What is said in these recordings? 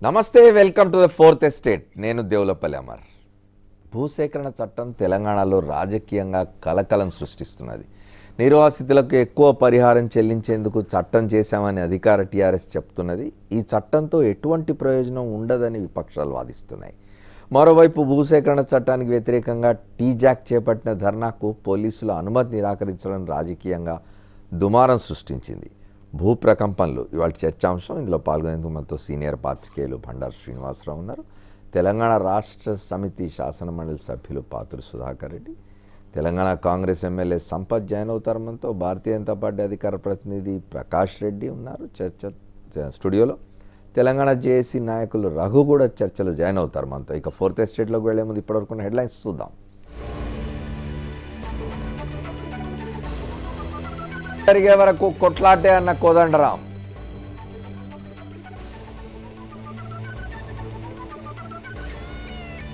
నమస్తే, welcome to the fourth estate. నేను దేవులపల్లి అమర్. భూసేకరణ చట్టం తెలంగాణలో రాజకీయంగా కలకలం సృష్టిస్తున్నది. నిర్వాసితులకు ఎక్కువ పరిహారం చెల్లించేందుకు చట్టం చేశామని అధికార టీఆర్ఎస్ చెప్తున్నది. ఈ చట్టంతో ఎటువంటి ప్రయోజనం ఉండదని విపక్షాలు వాదిస్తున్నాయి. మరోవైపు భూసేకరణ చట్టానికి వ్యతిరేకంగా టీజాక్ చేపట్టిన ధర్నాకు పోలీసుల అనుమతి నిరాకరించడం రాజకీయంగా దుమారం సృష్టించింది. భూ ప్రకంపనలు ఇవాళ చర్చాంశం. ఇందులో పాల్గొనేందుకు మనతో సీనియర్ పాత్రికేయులు బండారు శ్రీనివాసరావు ఉన్నారు. తెలంగాణ రాష్ట్ర సమితి శాసనమండలి సభ్యులు పాత్రుడు సుధాకర్ రెడ్డి, తెలంగాణ కాంగ్రెస్ ఎమ్మెల్యే సంపత్ జాయిన్ అవుతారు. మనతో భారతీయ జనతా పార్టీ అధికార ప్రతినిధి ప్రకాష్ రెడ్డి ఉన్నారు స్టూడియోలో. తెలంగాణ జేఏసీ నాయకులు రఘు కూడా చర్చలు జాయిన్ అవుతారు మనతో. ఇక ఫోర్త్ ఎస్టేట్లోకి వెళ్లే ముందు ఇప్పటివరకు హెడ్లైన్స్ చూద్దాం. జరిగే వరకు కొట్లాటే అన్న కోదండరాం.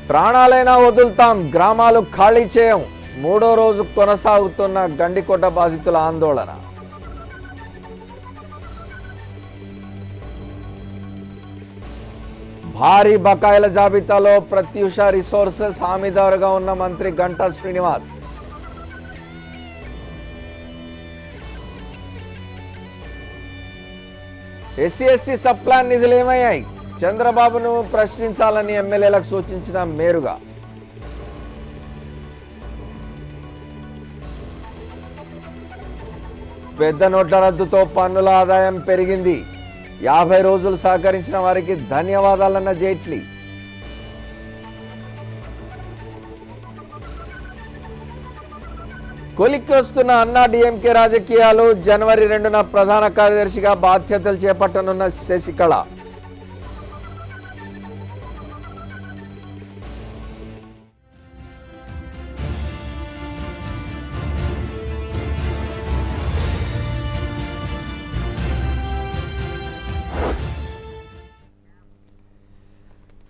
ప్రాణాలైనా వదులుతాం, గ్రామాలు ఖాళీ చేయం. మూడో రోజు కొనసాగుతున్న గండికోట బాధితుల ఆందోళన. భారీ బకాయిల జాబితాలో ప్రత్యూష రిసోర్సెస్ హామీదారుగా ఉన్న మంత్రి Ganta Srinivas. SC ST sub plan నిధులు ఏమయ్యాయి? చంద్రబాబును ప్రశ్నించాలని ఎమ్మెల్యేలకు సూచించిన మేరుగా. పెద్ద నోట్ల రద్దుతో పన్నుల ఆదాయం పెరిగింది. 50 రోజులు సహకరించిన వారికి ధన్యవాదాలన్న జైట్లీ. కొలిక్కి వస్తున్న అన్నా డీఎంకే రాజకీయాలు. జనవరి 2న ప్రధాన కార్యదర్శిగా బాధ్యతలు చేపట్టనున్న శశికళ.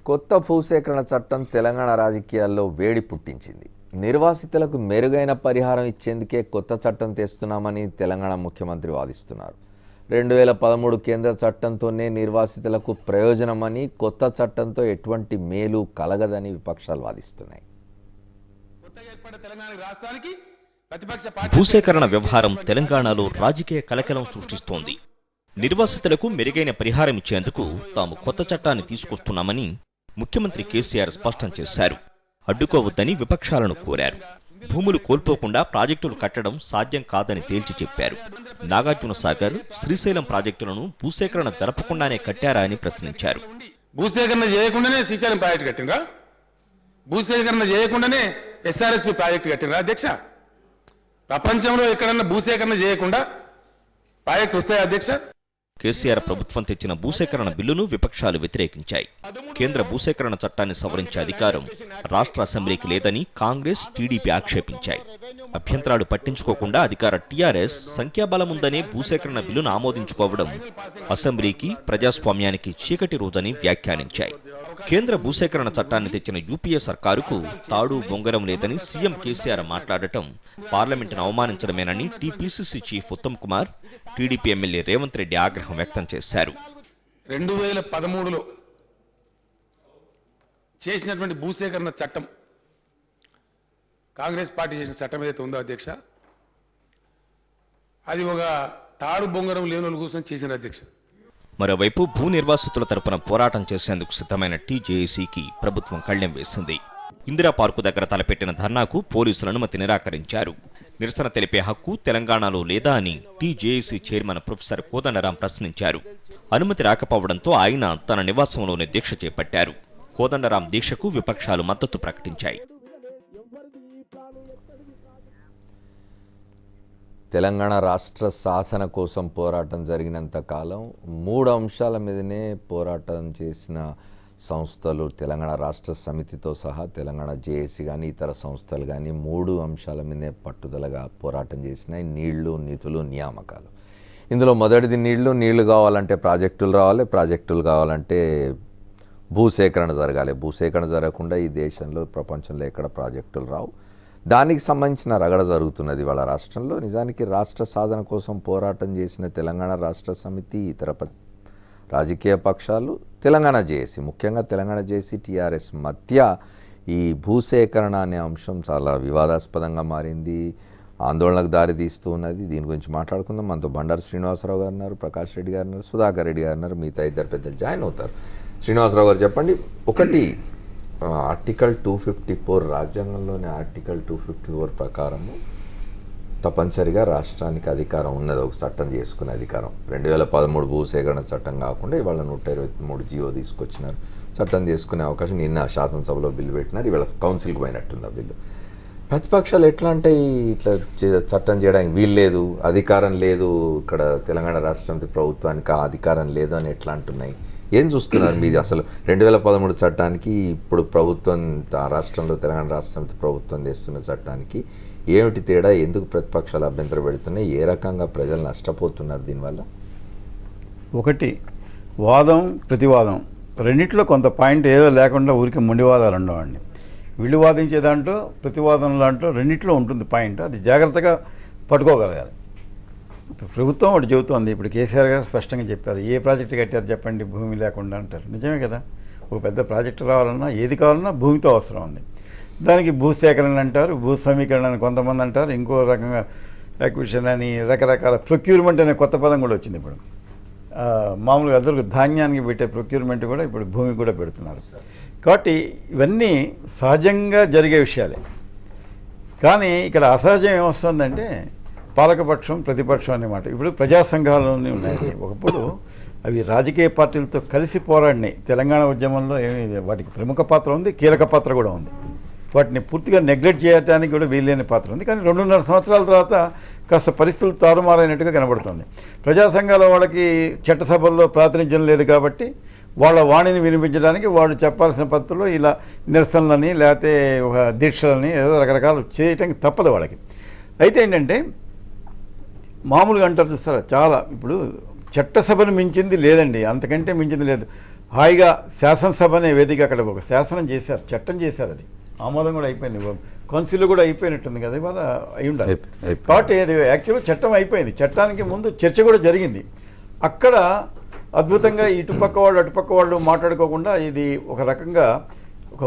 కొత్త భూసేకరణ చట్టం తెలంగాణ రాజకీయాల్లో వేడి పుట్టించింది. నిర్వాసితులకు మెరుగైన పరిహారం ఇచ్చేందుకే కొత్త చట్టం తెస్తున్నామని తెలంగాణ ముఖ్యమంత్రి వాదిస్తున్నారు. 2013 కేంద్ర చట్టంతోనే నిర్వాసితులకు ప్రయోజనమని, కొత్త చట్టంతో ఎటువంటి మేలు కలగదని విపక్షాలు వాదిస్తున్నాయి. భూసేకరణ వ్యవహారం తెలంగాణలో రాజకీయ కలకలం సృష్టిస్తోంది. నిర్వాసితులకు మెరుగైన పరిహారం ఇచ్చేందుకు తాము కొత్త చట్టాన్ని తీసుకొస్తున్నామని ముఖ్యమంత్రి కేసీఆర్ స్పష్టం చేశారు. అడ్డుకోవద్దని విపక్షాలను కోరారు. భూములు కోల్పోకుండా ప్రాజెక్టులు కట్టడం సాధ్యం కాదని తేల్చి చెప్పారు. నాగార్జున సాగర్, శ్రీశైలం ప్రాజెక్టులను భూసేకరణ జరపకుండానే కట్టారా అని ప్రశ్నించారు. భూసేకరణ చేయకుండానే శ్రీశైలం ప్రాజెక్టు కట్టినరా? భూసేకరణ చేయకుండానే ఎస్ఆర్ఎస్పి ప్రాజెక్టు కట్టినరా? అధ్యక్ష, ప్రపంచంలో ఎక్కడన్నా భూసేకరణ చేయకుండా ప్రాజెక్టు వస్తాయి అధ్యక్ష? కేసీఆర్ ప్రభుత్వం తెచ్చిన భూసేకరణ బిల్లును విపక్షాలు వ్యతిరేకించాయి. కేంద్ర భూసేకరణ చట్టాన్ని సవరించే అధికారం రాష్ట్ర అసెంబ్లీకి లేదని కాంగ్రెస్, టీడీపీ ఆక్షేపించాయి. అభ్యంతరాలు పట్టించుకోకుండా అధికార టీఆర్ఎస్ సంఖ్యాబలముందనే భూసేకరణ బిల్లును ఆమోదించుకోవడం అసెంబ్లీకి, ప్రజాస్వామ్యానికి చీకటి రోజని వ్యాఖ్యానించాయి. కేంద్ర భూసేకరణ చట్టాన్ని తెచ్చిన యూపీఏ సర్కారుకు తాడు బొంగరం లేదని సీఎం కేసీఆర్ మాట్లాడటం పార్లమెంటును అవమానించడమేనని TPCC chief Uttam Kumar, TDP MLA Revanth Reddy ఆగ్రహం వ్యక్తం చేశారు. 2013లో చేసినటువంటి భూసేకరణ చట్టం, కాంగ్రెస్ పార్టీ చేసిన చట్టం ఏదైతే ఉందో అధ్యక్ష, అది ఒక తాడు బొంగరం లేని వాళ్ళు కూర్చొని చేసిన అధ్యక్ష. మరోవైపు భూ నిర్వాసితుల తరపున పోరాటం చేసేందుకు సిద్ధమైన టీజేఏసీకి ప్రభుత్వం కళ్లెం వేసింది. ఇందిరా పార్కు దగ్గర తలపెట్టిన ధర్నాకు పోలీసులు అనుమతి నిరాకరించారు. నిరసన తెలిపే హక్కు తెలంగాణలో లేదా అని టీజేఏసీ చైర్మన్ ప్రొఫెసర్ కోదండరాం ప్రశ్నించారు. అనుమతి రాకపోవడంతో ఆయన తన నివాసంలోనే దీక్ష చేపట్టారు. కోదండరాం దీక్షకు విపక్షాలు మద్దతు ప్రకటించాయి. తెలంగాణ రాష్ట్ర సాధన కోసం పోరాటం జరిగినంత కాలం 3 అంశాల మీదనే పోరాటం చేసిన సంస్థలు, తెలంగాణ రాష్ట్ర సమితితో సహా తెలంగాణ జేఏసీ కానీ ఇతర సంస్థలు కానీ 3 అంశాల మీదే పట్టుదలగా పోరాటం చేసినాయి. నీళ్లు, నిధులు, నియామకాలు. ఇందులో మొదటిది నీళ్లు కావాలంటే ప్రాజెక్టులు రావాలి, ప్రాజెక్టులు కావాలంటే భూసేకరణ జరగాలి. భూసేకరణ జరగకుండా ఈ దేశంలో, ప్రపంచంలో ఎక్కడ ప్రాజెక్టులు రావు. దానికి సంబంధించిన రగడ జరుగుతున్నది వాళ్ళ రాష్ట్రంలో. నిజానికి రాష్ట్ర సాధన కోసం పోరాటం చేసిన తెలంగాణ రాష్ట్ర సమితి, ఇతర రాజకీయ పక్షాలు, తెలంగాణ జేఏసీ, ముఖ్యంగా తెలంగాణ జేఏసీ టీఆర్ఎస్ మధ్య ఈ భూసేకరణ అనే అంశం చాలా వివాదాస్పదంగా మారింది, ఆందోళనకు దారితీస్తూ ఉన్నది. దీని గురించి మాట్లాడుకుందాం. మనతో బండారు శ్రీనివాసరావు గారు ఉన్నారు, ప్రకాష్ రెడ్డి గారు ఉన్నారు, సుధాకర్ రెడ్డి గారు ఉన్నారు, మిగతా ఇద్దరు పెద్దలు జాయిన్ అవుతారు. శ్రీనివాసరావు గారు చెప్పండి. ఒకటి, ఆర్టికల్ 254 రాజ్యాంగంలోని ఆర్టికల్ 254 ప్రకారము తప్పనిసరిగా రాష్ట్రానికి అధికారం ఉన్నది, ఒక చట్టం చేసుకునే అధికారం. 2013 భూసేకరణ చట్టం కాకుండా ఇవాళ 123 జీవో తీసుకొచ్చినారు, చట్టం చేసుకునే అవకాశం. నిన్న శాసనసభలో బిల్లు పెట్టినారు, ఇవాళ కౌన్సిల్కి పోయినట్టుంది ఆ బిల్లు. ప్రతిపక్షాలు ఎట్లా అంటే ఇట్లా చట్టం చేయడానికి వీలు లేదు, అధికారం లేదు, ఇక్కడ తెలంగాణ రాష్ట్రానికి ప్రభుత్వానికి ఆ అధికారం లేదు అని ఎట్లా అంటున్నాయి? ఏం చూస్తున్నారు మీరు అసలు? 2013 చట్టానికి ఇప్పుడు ప్రభుత్వం రాష్ట్రంలో తెలంగాణ రాష్ట్రానికి ప్రభుత్వం చేస్తున్న చట్టానికి ఏమిటి తేడా? ఎందుకు ప్రతిపక్షాలు అభ్యంతరం పెడుతున్నాయి? ఏ రకంగా ప్రజలు నష్టపోతున్నారు దీనివల్ల? ఒకటి, వాదం ప్రతివాదం రెండిట్లో కొంత పాయింట్ ఏదో లేకుండా ఊరికి మొండివాదాలు ఉండవండి. వీళ్ళు వాదించే దాంట్లో ప్రతివాదం దాంట్లో రెండిట్లో ఉంటుంది పాయింట్, అది జాగ్రత్తగా పట్టుకోగలగాలి. ప్రభుత్వం ఒకటి చెబుతోంది, ఇప్పుడు కేసీఆర్ గారు స్పష్టంగా చెప్పారు, ఏ ప్రాజెక్టు కట్టారు చెప్పండి భూమి లేకుండా అంటారు. నిజమే కదా, ఒక పెద్ద ప్రాజెక్టు రావాలన్నా ఏది కావాలన్నా భూమితో అవసరం ఉంది. దానికి భూసేకరణ అంటారు, భూ సమీకరణ అని కొంతమంది అంటారు, ఇంకో రకంగా అక్విజిషన్ అని, రకరకాల ప్రొక్యూర్మెంట్ అనే కొత్త పదం కూడా వచ్చింది. ఇప్పుడు మామూలుగా అందరికి ధాన్యానికి పెట్టే ప్రొక్యూర్మెంట్ కూడా ఇప్పుడు భూమికి కూడా పెడుతున్నారు. కాబట్టి ఇవన్నీ సహజంగా జరిగే విషయాలే. కానీ ఇక్కడ అసహజం ఏమొస్తుందంటే పాలకపక్షం ప్రతిపక్షం అన్నమాట. ఇప్పుడు ప్రజా సంఘాలన్నీ ఉన్నాయి, ఒకప్పుడు అవి రాజకీయ పార్టీలతో కలిసి పోరాడినాయి. తెలంగాణ ఉద్యమంలో వాటికి ప్రముఖ పాత్ర ఉంది, కీలక పాత్ర కూడా ఉంది. వాటిని పూర్తిగా నెగ్లెక్ట్ చేయడానికి కూడా వీలైన పాత్ర ఉంది. కానీ 2.5 సంవత్సరాల తర్వాత కాస్త పరిస్థితులు తారుమారైనట్టుగా కనబడుతుంది. ప్రజా సంఘాల వాళ్ళకి చట్టసభల్లో ప్రాతినిధ్యం లేదు కాబట్టి వాళ్ళ వాణిని వినిపించడానికి వాళ్ళు చెప్పాల్సిన పద్ధతిలో ఇలా నిరసనలని లేకపోతే ఒక దీక్షలని ఏదో రకరకాలు చేయటానికి తప్పదు వాళ్ళకి. అయితే ఏంటంటే మామూలుగా అంటారు చూస్తారా, చాలా ఇప్పుడు చట్టసభను మించింది లేదండి, అంతకంటే మించింది లేదు. హాయిగా శాసనసభ అనే వేదిక అక్కడ ఒక శాసనం చేశారు, చట్టం చేశారు, అది ఆమోదం కూడా అయిపోయింది, కౌన్సిల్లో కూడా అయిపోయినట్టుంది కదా, ఇవాళ అయి ఉండాలి. కాబట్టి అది యాక్చువల్గా చట్టం అయిపోయింది. చట్టానికి ముందు చర్చ కూడా జరిగింది. అక్కడ అద్భుతంగా ఇటుపక్క వాళ్ళు అటుపక్క వాళ్ళు మాట్లాడుకోకుండా ఇది ఒక రకంగా ఒక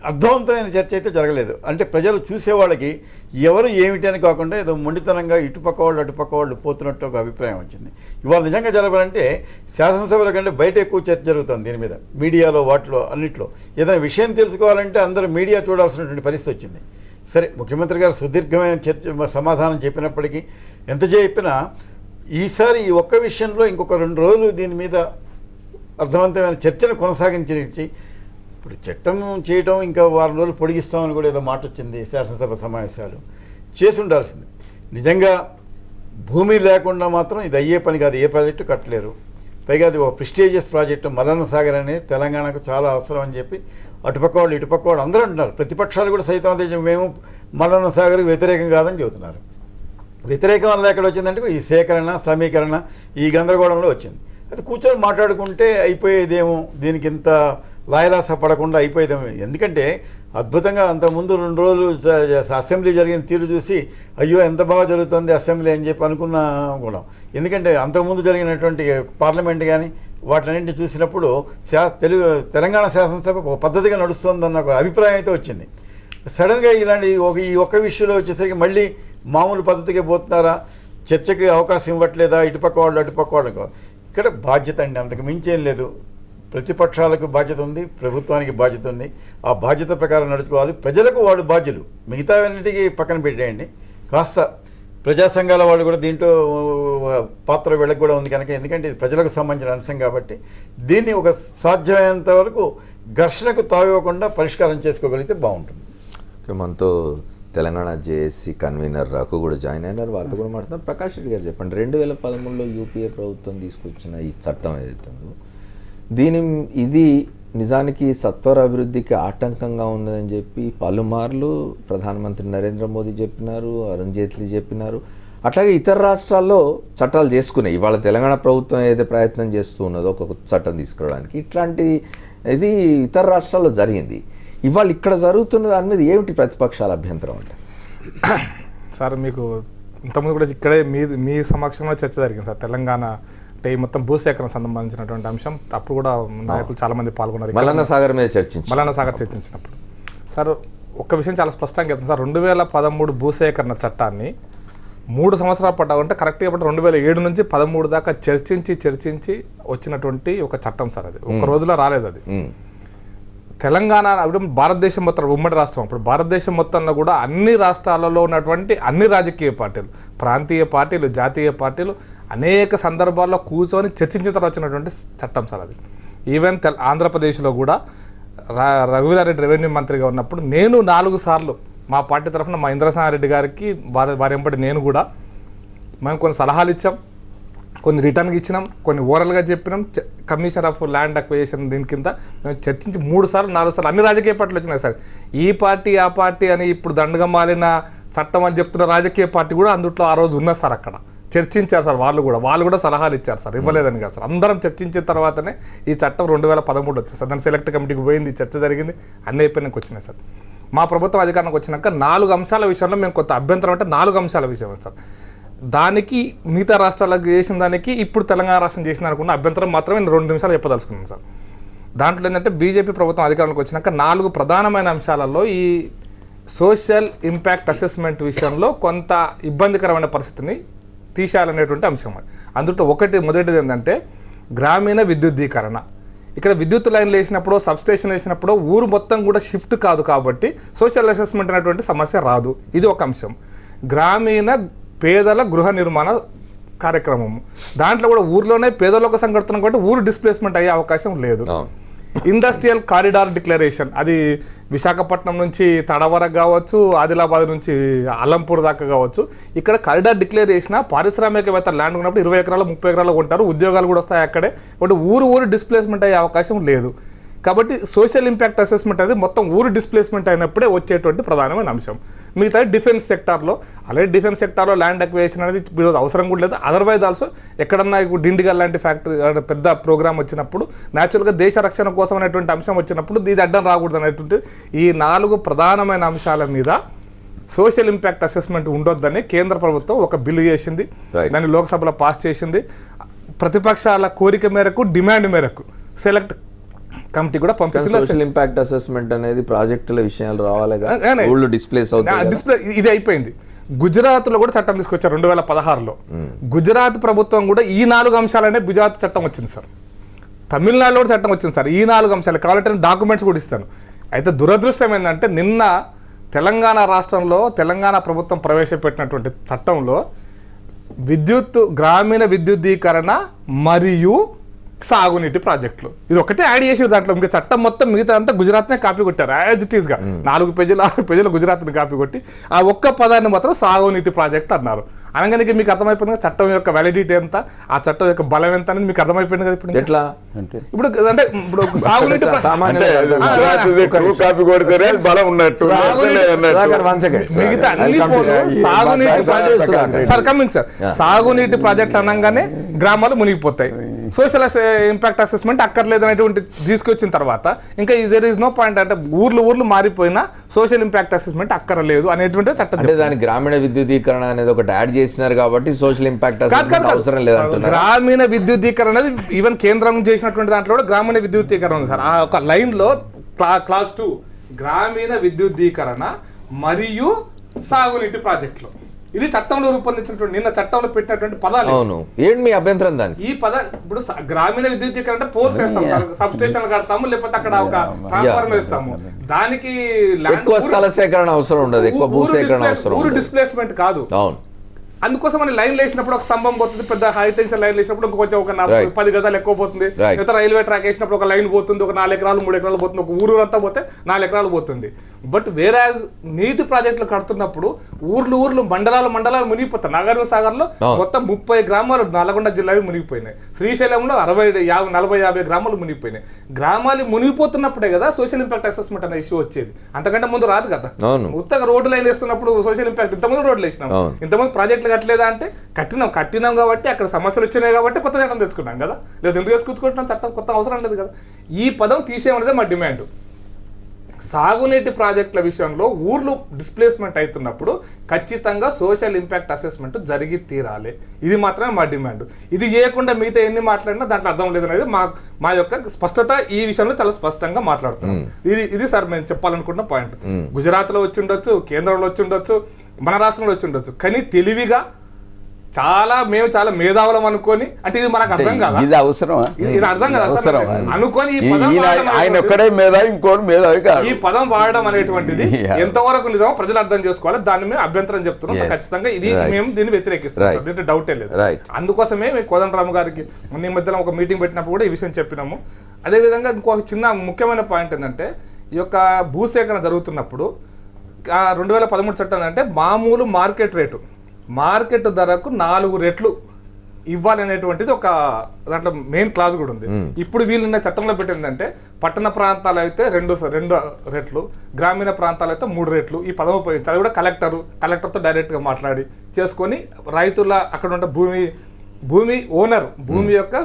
అర్థవంతమైన చర్చ అయితే జరగలేదు. అంటే ప్రజలు చూసేవాళ్ళకి ఎవరు ఏమిటి అని కాకుండా ఏదో మొండితనంగా ఇటుపక్క వాళ్ళు అటుపక్క వాళ్ళు పోతున్నట్టు ఒక అభిప్రాయం వచ్చింది. ఇవాళ నిజంగా జరగాలంటే శాసనసభల కంటే బయట ఎక్కువ చర్చ జరుగుతుంది దీని మీద, మీడియాలో వాటిలో అన్నిట్లో. ఏదైనా విషయం తెలుసుకోవాలంటే అందరూ మీడియా చూడాల్సినటువంటి పరిస్థితి వచ్చింది. సరే, ముఖ్యమంత్రి గారు సుదీర్ఘమైన చర్చ సమాధానం చెప్పినప్పటికీ, ఎంత చెప్పినా ఈసారి ఈ ఒక్క విషయంలో ఇంకొక 2 రోజులు దీని మీద అర్థవంతమైన చర్చను కొనసాగించి, ఇప్పుడు చట్టం చేయడం ఇంకా 1 వారం రోజులు పొడిగిస్తామని కూడా ఏదో మాట వచ్చింది. శాసనసభ సమావేశాలు చేసి ఉండాల్సింది. నిజంగా భూమి లేకుండా మాత్రం ఇది అయ్యే పని కాదు, ఏ ప్రాజెక్టు కట్టలేరు. పైగా అది ఒక ప్రెస్టీజియస్ ప్రాజెక్టు, మల్లన్న సాగర్ అనేది తెలంగాణకు చాలా అవసరం అని చెప్పి అటుపక్క వాళ్ళు ఇటుపక్క వాళ్ళు అందరూ అంటున్నారు. ప్రతిపక్షాలు కూడా సైతం అదే, మేము మల్లన్న సాగర్కి వ్యతిరేకం కాదని చెబుతున్నారు. వ్యతిరేకం వల్ల ఎక్కడ వచ్చిందంటే ఈ సేకరణ సమీకరణ ఈ గందరగోళంలో వచ్చింది. అది కూర్చొని మాట్లాడుకుంటే అయిపోయేదేమో, దీనికి ఇంత లాయలాస పడకుండా అయిపోయేదేమో. ఎందుకంటే అద్భుతంగా అంతకుముందు 2 రోజులు అసెంబ్లీ జరిగిన తీరు చూసి అయ్యో ఎంత బాగా జరుగుతుంది అసెంబ్లీ అని చెప్పి అనుకున్నా కూడా. ఎందుకంటే అంతకుముందు జరిగినటువంటి పార్లమెంట్ కానీ వాటిలన్నింటినీ చూసినప్పుడు తెలంగాణ శాసనసభ ఒక పద్ధతిగా నడుస్తుందన్న ఒక అభిప్రాయం అయితే వచ్చింది. సడన్గా ఇలాంటి ఈ ఒక్క విషయంలో వచ్చేసరికి మళ్ళీ మామూలు పద్ధతిగా పోతున్నారా, చర్చకి అవకాశం ఇవ్వట్లేదా ఇటుపక్క వాళ్ళు అటుపక్క వాళ్ళకు? ఇక్కడ బాధ్యత అండి, అంతకు మించేం లేదు. ప్రతిపక్షాలకు బాధ్యత ఉంది, ప్రభుత్వానికి బాధ్యత ఉంది. ఆ బాధ్యత ప్రకారం నడుచుకోవాలి. ప్రజలకు వాళ్ళు బాధ్యులు, మిగతావన్నిటికీ పక్కన పెట్టేయండి. కాస్త ప్రజా సంఘాల వాళ్ళు కూడా దీంట్లో పాత్ర వీళ్ళకి కూడా ఉంది కనుక, ఎందుకంటే ఇది ప్రజలకు సంబంధించిన అంశం కాబట్టి దీన్ని ఒక సాధ్యమైనంత వరకు ఘర్షణకు తావివ్వకుండా పరిష్కారం చేసుకోగలిగితే బాగుంటుంది. మనతో తెలంగాణ జేఏసీ కన్వీనర్ రఘు కూడా జాయిన్ అయినారు, వారితో కూడా మాట్లాడుతున్నారు. ప్రకాష్ రెడ్డి గారు చెప్పండి, 2013లో యూపీఏ ప్రభుత్వం తీసుకొచ్చిన ఈ చట్టం ఏదైతే ఉందో ఇది నిజానికి సత్వర అభివృద్ధికి ఆటంకంగా ఉందని చెప్పి పలుమార్లు ప్రధానమంత్రి నరేంద్ర మోదీ చెప్పినారు, అరుణ్ జైట్లీ చెప్పినారు. అట్లాగే ఇతర రాష్ట్రాల్లో చట్టాలు చేసుకున్నాయి. ఇవాళ తెలంగాణ ప్రభుత్వం ఏదైతే ప్రయత్నం చేస్తూ ఉన్నదో ఒక చట్టం తీసుకురావడానికి, ఇట్లాంటి ఇది ఇతర రాష్ట్రాల్లో జరిగింది. ఇవాళ ఇక్కడ జరుగుతున్న దాని మీద ఏమిటి ప్రతిపక్షాల అభ్యంతరం అంటే? సార్, మీకు ఇంతకుముందు కూడా ఇక్కడే మీ సమక్షంలో చర్చ జరిగింది సార్. తెలంగాణ అంటే ఈ మొత్తం భూసేకరణ సంబంధించినటువంటి అంశం అప్పుడు కూడా నాయకులు చాలా మంది పాల్గొన్నారు. మల్లన్న సాగర్ మీద చర్చించి మల్లన్న సాగర్ చర్చించినప్పుడు సార్ ఒక్క విషయం చాలా స్పష్టంగా చెప్తాను సార్, 2013 భూసేకరణ చట్టాన్ని 3 సంవత్సరాలు పడ్డామంటే కరెక్ట్గా చెప్పండి 2007 నుంచి 13 దాకా చర్చించి వచ్చినటువంటి ఒక చట్టం సార్. అది ఒక రోజులో రాలేదు అది. తెలంగాణ భారతదేశం మొత్తం ఉమ్మడి రాష్ట్రం, అప్పుడు భారతదేశం మొత్తంలో కూడా అన్ని రాష్ట్రాలలో ఉన్నటువంటి అన్ని రాజకీయ పార్టీలు, ప్రాంతీయ పార్టీలు, జాతీయ పార్టీలు అనేక సందర్భాల్లో కూర్చొని చర్చించిన తర్వాత వచ్చినటువంటి చట్టం సార్ అది. ఈవెన్ ఆంధ్రప్రదేశ్లో కూడా రఘువీరారెడ్డి రెవెన్యూ మంత్రిగా ఉన్నప్పుడు నేను 4 సార్లు మా పార్టీ తరఫున మా ఇంద్రసేనారెడ్డి గారికి వారి ఎంబడి నేను కూడా మేము కొన్ని సలహాలు ఇచ్చాం, కొన్ని రిటర్న్గా ఇచ్చినాం, కొన్ని ఓరల్గా చెప్పినాం. కమిషనర్ ఆఫ్ ల్యాండ్ అక్విజిషన్ దీని కింద మేము చర్చించి 3 సార్లు 4 సార్లు అన్ని రాజకీయ పార్టీలు వచ్చినాయి సార్. ఈ పార్టీ ఆ పార్టీ అని ఇప్పుడు దండగా మారిన చట్టం అని చెప్తున్న రాజకీయ పార్టీ కూడా అందుట్లో ఆ రోజు ఉన్నారు సార్. అక్కడ చర్చించారు సార్, వాళ్ళు కూడా సలహాలు ఇచ్చారు సార్, ఇవ్వలేదని కాదు సార్. అందరం చర్చించిన తర్వాతనే ఈ చట్టం 2013 వచ్చింది సార్. దాని సెలెక్ట్ కమిటీకి పోయింది, చర్చ జరిగింది, అన్ని అయిపోయినాక వచ్చినాయి సార్. మా ప్రభుత్వం అధికారంలోకి వచ్చినాక 4 అంశాల విషయంలో మేము కొంత అభ్యంతరం అంటే 4 అంశాల విషయం సార్. దానికి మిగతా రాష్ట్రాలకు చేసిన దానికి ఇప్పుడు తెలంగాణ రాష్ట్రం చేసిన అనుకున్న అభ్యంతరం మాత్రమే నేను 2 నిమిషాలు చెప్పదలుచుకున్నాను సార్. దాంట్లో ఏంటంటే బీజేపీ ప్రభుత్వం అధికారంలోకి వచ్చినాక 4 ప్రధానమైన అంశాలలో ఈ సోషల్ ఇంపాక్ట్ అసెస్మెంట్ విషయంలో కొంత ఇబ్బందికరమైన పరిస్థితిని తీసేయాలనేటువంటి అంశం. అందులో మొదటిది ఏంటంటే గ్రామీణ విద్యుద్దీకరణ. ఇక్కడ విద్యుత్ లైన్లు వేసినప్పుడు, సబ్స్టేషన్ వేసినప్పుడు ఊరు మొత్తం కూడా షిఫ్ట్ కాదు కాబట్టి సోషల్ అసెస్మెంట్ అనేటువంటి సమస్య రాదు. ఇది ఒక అంశం. గ్రామీణ పేదల గృహ నిర్మాణ కార్యక్రమం, దాంట్లో కూడా ఊర్లోనే పేదలకు సంఘటన కాబట్టి ఊరు డిస్ప్లేస్మెంట్ అయ్యే అవకాశం లేదు. ఇండస్ట్రియల్ కారిడార్ డిక్లరేషన్, అది విశాఖపట్నం నుంచి తడవరకు కావచ్చు, ఆదిలాబాద్ నుంచి అలంపూర్ దాకా కావచ్చు. ఇక్కడ కారిడార్ డిక్లేర్ చేసిన పారిశ్రామికవేత్త ల్యాండ్ ఉన్నప్పుడు 20 ఎకరాలు 30 ఎకరాలు కొంటారు, ఉద్యోగాలు కూడా వస్తాయి అక్కడే. కాబట్టి ఊరు డిస్ప్లేస్మెంట్ అయ్యే అవకాశం లేదు. కాబట్టి సోషల్ ఇంపాక్ట్ అసెస్మెంట్ అనేది మొత్తం ఊరు డిస్ప్లేస్మెంట్ అయినప్పుడే వచ్చేటువంటి ప్రధానమైన అంశం. మిగతా డిఫెన్స్ సెక్టార్లో, అలాగే డిఫెన్స్ సెక్టార్లో ల్యాండ్ అక్విజిషన్ అనేది ఈరోజు అవసరం కూడా లేదు. అదర్వైజ్ ఆల్సో ఎక్కడన్నా డిండిగల్ లాంటి ఫ్యాక్టరీ పెద్ద ప్రోగ్రామ్ వచ్చినప్పుడు, న్యాచురల్గా దేశ రక్షణ కోసం అనేటువంటి అంశం వచ్చినప్పుడు ఇది అడ్డం రాకూడదు అనేటువంటి ఈ 4 ప్రధానమైన అంశాల మీద సోషల్ ఇంపాక్ట్ అసెస్మెంట్ ఉండొద్దని కేంద్ర ప్రభుత్వం ఒక బిల్లు చేసింది. దాన్ని లోక్సభలో పాస్ చేసింది. ప్రతిపక్షాల కోరిక మేరకు, డిమాండ్ మేరకు సెలెక్ట్ కమిటీ కూడా పంపించింది. సోషల్ ఇంపాక్ట్ అసెస్మెంట్ అనేది ప్రాజెక్టుల విషయాలు రావాలి, ఊళ్ళు డిస్ప్లేస్ డిస్ప్లే ఇది అయిపోయింది. గుజరాత్లో కూడా చట్టం తీసుకొచ్చారు 2016లో. గుజరాత్ ప్రభుత్వం కూడా ఈ 4 అంశాలనే గుజరాత్ చట్టం వచ్చింది సార్. తమిళనాడులో కూడా చట్టం వచ్చింది సార్. ఈ 4 అంశాలు కావాలంటే డాక్యుమెంట్స్ కూడా ఇస్తాను. అయితే దురదృష్టం ఏంటంటే నిన్న తెలంగాణ రాష్ట్రంలో తెలంగాణ ప్రభుత్వం ప్రవేశపెట్టినటువంటి చట్టంలో గ్రామీణ విద్యుద్దీకరణ మరియు సాగునీటి ప్రాజెక్టులు ఇది ఒకటే యాడ్ చేసి దాంట్లో ఇంకా చట్టం మొత్తం మిగతా అంతా గుజరాత్నే కాపీ కొట్టారు యాజ్ ఇట్ ఈస్గా. 4 పేజీలు 6 పేజీలు గుజరాత్ని కాపీ కొట్టి ఆ ఒక్క పదాన్ని మాత్రం సాగునీటి ప్రాజెక్ట్ అన్నారు. అనగానే మీకు అర్థమైపోయింది కదా చట్టం యొక్క వ్యాలిడిటీ ఎంత, ఆ చట్టం యొక్క బలం ఎంత అనేది మీకు అర్థమైపోయింది కదా. ఇప్పుడు ఎట్లా ఇప్పుడు అంటే ఇప్పుడు సాగునీటి మిగతా అన్ని సాగునీటి ప్రాజెక్ట్ అనగానే గ్రామాలు మునిగిపోతాయి. సోషల్ ఇంపాక్ట్ అసెస్మెంట్ అక్కర్లేదు అనేటువంటి తీసుకొచ్చిన తర్వాత ఇంకా దేర్ ఇస్ నో పాయింట్. అంటే ఊర్లు మారిపోయినా సోషల్ ఇంపాక్ట్ అసెస్మెంట్ అక్కర్లేదు అనేటువంటి చట్టం. అంటే దాని గ్రామీణ విద్యుదీకరణ అనేది ఒకటి యాడ్ చేసినారు కాబట్టి సోషల్ ఇంపాక్ట్ అవసరం లేదంటున్నారు. గ్రామీణ విద్యుద్దీకరణ అనేది ఈవెన్ కేంద్రం చేసినటువంటి దాంట్లో కూడా గ్రామీణ విద్యుద్దీకరణ ఉంది సార్. ఆ ఒక లైన్ లో క్లాస్ 2 గ్రామీణ విద్యుద్దీకరణ మరియు సాగునీటి ప్రాజెక్టులు ఇది చట్టంలో రూపొందించినటువంటి నిన్న చట్టంలో పెట్టినటువంటి పదాలు. అవును, ఏంటి మీ అభ్యంతరం దానికి? ఈ పదాలు ఇప్పుడు గ్రామీణ విద్యుద్దీకరణ అంటే పోల్స్ వేస్తాము, సబ్ స్టేషన్లు కడతాము, లేకపోతే అక్కడ ఒక ట్రాన్స్ఫార్మర్ వేస్తాము. దానికి ఎక్కువ స్థల సేకరణ అవసరం ఉండదు, ఎక్కువ భూ సేకరణ అవసరం. ఊరు డిస్ప్లేస్మెంట్ కాదు. అవును, అందుకోసం అని లైన్ వేసినప్పుడు ఒక స్తంభం పోతుంది, పెద్ద హై టెన్షన్ లైన్ వేసినప్పుడు కొంచెం ఒక 10 గజాలు ఎక్కువ పోతుంది. లేదా రైల్వే ట్రాక్ వేసినప్పుడు ఒక లైన్ పోతుంది, ఒక 4 ఎకరాలు 3 ఎకరాలు పోతుంది, ఒక ఊరు అంతా పోతే 4 ఎకరాలు పోతుంది. బట్ వేరాజ్ నీటి ప్రాజెక్టులు కడుతున్నప్పుడు ఊర్లు మండలాలు మునిగిపోతాయి. నాగార్జున సాగర్ లో మొత్తం 30 గ్రామాలు నల్గొండ జిల్లావి మునిగిపోయినాయి. శ్రీశైలంలో 40-50 గ్రామాలు మునిగిపోయినాయి. గ్రామాలు మునిగిపోతున్నప్పుడే కదా సోషల్ ఇంపాక్ట్ అసెస్మెంట్ అనే ఇష్యూ వచ్చేది. అంతకంటే ముందు రాదు కదా. ఉత్తగా రోడ్డు లైన్ వేస్తున్నప్పుడు సోషల్ ఇంపాక్ట్ ఇంతకుముందు రోడ్లు వేసినాం, ఇంతకుముందు ప్రాజెక్టులు కట్టలేదా అంటే కట్టినాం కాబట్టి అక్కడ సమస్యలు వచ్చినాయి కాబట్టి కొత్త చట్టం తెచ్చుకున్నాం కదా. లేదా ఎందుకు తెచ్చుకుంటున్నాం? చట్టం కొత్త అవసరం లేదు కదా. ఈ పదం తీసేయమనేదే మా డిమాండ్. సాగునీటి ప్రాజెక్టుల విషయంలో ఊర్లు డిస్ప్లేస్మెంట్ అవుతున్నప్పుడు ఖచ్చితంగా సోషల్ ఇంపాక్ట్ అసెస్మెంట్ జరిగి తీరాలి. ఇది మాత్రమే మా డిమాండ్. ఇది చేయకుండా మిగతా ఎన్ని మాట్లాడినా దాంట్లో అర్థం లేదనేది మా యొక్క స్పష్టత. ఈ విషయంలో చాలా స్పష్టంగా మాట్లాడుతున్నాం. ఇది సార్ మేము చెప్పాలనుకుంటున్న పాయింట్. గుజరాత్లో వచ్చి ఉండొచ్చు, కేంద్రంలో వచ్చి ఉండొచ్చు, మన రాష్ట్రంలో వచ్చి ఉండొచ్చు, కానీ తెలివిగా మేము చాలా మేధావులం అనుకొని, అంటే ఇది మనకు అర్థం కాదా? ఇది అవసరం, ఇది అర్థం కదా అనుకొని ఈ పదం ఆయన ఒక్కడే మేధావి, ఇంకోటి మేధావి కాదు. ఈ పదం వాడడం అనేటువంటిది ఎంతవరకు నిజమో ప్రజలు అర్థం చేసుకోవాలి. దాన్ని మేము అభ్యంతరం చెప్తున్నాం. ఖచ్చితంగా ఇది మేము దీన్ని వ్యతిరేకిస్తున్నాం, దీంట్లో డౌటే లేదు. అందుకోసమే మేము కోదండరామ్ గారికి ఈ మధ్యలో ఒక మీటింగ్ పెట్టినప్పుడు కూడా ఈ విషయం చెప్పినాము. అదేవిధంగా ఇంకొక చిన్న ముఖ్యమైన పాయింట్ ఏంటంటే, ఈ యొక్క భూసేకరణ జరుగుతున్నప్పుడు 2013 చట్టం అంటే మామూలు మార్కెట్ ధరకు 4 రెట్లు ఇవ్వాలనేటువంటిది ఒక దాంట్లో మెయిన్ క్లాజ్ కూడా ఉంది. ఇప్పుడు వీళ్ళున్న చట్టంలో పెట్టిందంటే పట్టణ ప్రాంతాలు అయితే 2 రెట్లు, గ్రామీణ ప్రాంతాలు అయితే 3 రెట్లు. ఈ పదం ఉపయోగించాలి. అది కూడా కలెక్టర్తో డైరెక్ట్గా మాట్లాడి చేసుకొని రైతుల అక్కడ ఉంటే భూమి ఓనర్, భూమి యొక్క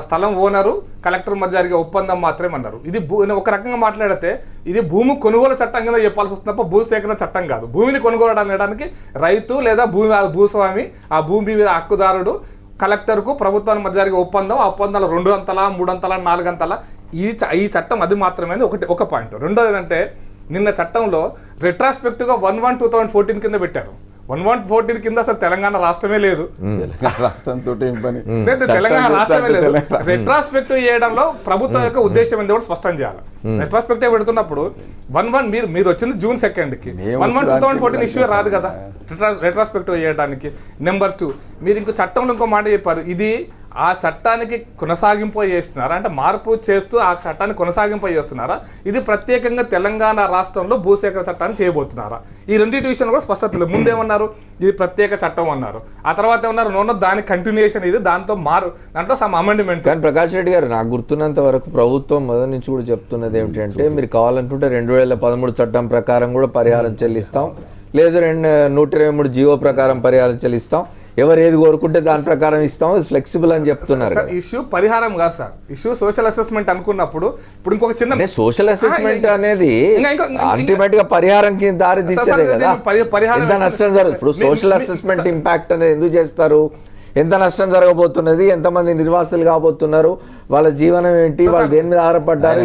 స్థలం ఓనరు కలెక్టర్ మధ్య జరిగే ఒప్పందం మాత్రమే అన్నారు. ఇది ఒక రకంగా మాట్లాడితే ఇది భూమి కొనుగోలు చట్టం కింద చెప్పాల్సి వస్తుంది తప్ప భూసేకరణ చట్టం కాదు. భూమిని కొనుగోలు అనడానికి రైతు లేదా భూస్వామి, ఆ భూమి మీద హక్కుదారుడు కలెక్టర్కు ప్రభుత్వానికి మధ్య జరిగే ఒప్పందం, ఆ ఒప్పందాలు 2 అంతలా 3 అంతలా 4 అంతలా ఈ చట్టం అది మాత్రమే ఒక పాయింట్. రెండోది ఏంటంటే, నిన్న చట్టంలో రెట్రాస్పెక్టివ్గా 1/1/2014 కింద పెట్టారు. 1/1/14 కింద అసలు తెలంగాణ రాష్ట్రమే లేదు. తెలంగాణ రాష్ట్రమే లేదు. రెట్రాస్పెక్టివ్ చేయడంలో ప్రభుత్వం యొక్క ఉద్దేశం ఏందో కూడా స్పష్టం చేయాలి. రెట్రాస్పెక్టివ్ పెడుతున్నప్పుడు 1/1 మీరు వచ్చింది June 2కి, 1/1/2014 ఇష్యూ రాదు కదా రెట్రాస్పెక్టివ్ చేయడానికి. నెంబర్ 2, మీరు ఇంకో చట్టంలో ఇంకో మాట చెప్పారు, ఇది ఆ చట్టానికి కొనసాగింపు చేస్తున్నారా అంటే మార్పు చేస్తూ ఆ చట్టాన్ని కొనసాగింపు చేస్తున్నారా, ఇది ప్రత్యేకంగా తెలంగాణ రాష్ట్రంలో భూసేకరణ చట్టాన్ని చేయబోతున్నారా? ఈ రెండింటి విషయంలో కూడా స్పష్టత లేదు. ముందేమన్నారు ఇది ప్రత్యేక చట్టం అన్నారు, ఆ తర్వాత ఏమన్నారు దాని కంటిన్యూషన్ ఇది, దాంట్లో సమ్ అమెండ్మెంట్. కానీ ప్రకాష్ రెడ్డి గారు, నాకు గుర్తున్నంత వరకు ప్రభుత్వం మొదటి నుంచి కూడా చెప్తున్నది ఏమిటంటే, మీరు కావాలంటుంటే 2013 చట్టం ప్రకారం కూడా పరిహారం చెల్లిస్తాం, లేదు 123 జీవో ప్రకారం పరిహారం చెల్లిస్తాం, ఎవరు ఏది కోరుకుంటే దాని ప్రకారం ఇస్తాం, ఫ్లెక్సిబుల్ అని చెప్తున్నారు. ఇష్యూ పరిహారం కాదు సార్, ఇష్యూ సోషల్ అసెస్మెంట్ అనుకున్నప్పుడు ఇప్పుడు ఇంకొక చిన్న సోషల్ అసెస్మెంట్ అనేది అల్టిమేట్ గా పరిహారం కి దారి తీసేదే కదా. ఎంత నష్టం జరుగుతుంది ఇప్పుడు సోషల్ అసెస్మెంట్ ఇంపాక్ట్ అనేది ఎందుకు చేస్తారు, ఎంత నష్టం జరగబోతున్నది, ఎంతమంది నిర్వాసులు కాబోతున్నారు, వాళ్ళ జీవనం ఏంటి, వాళ్ళు దేని మీద ఆధారపడ్డారు,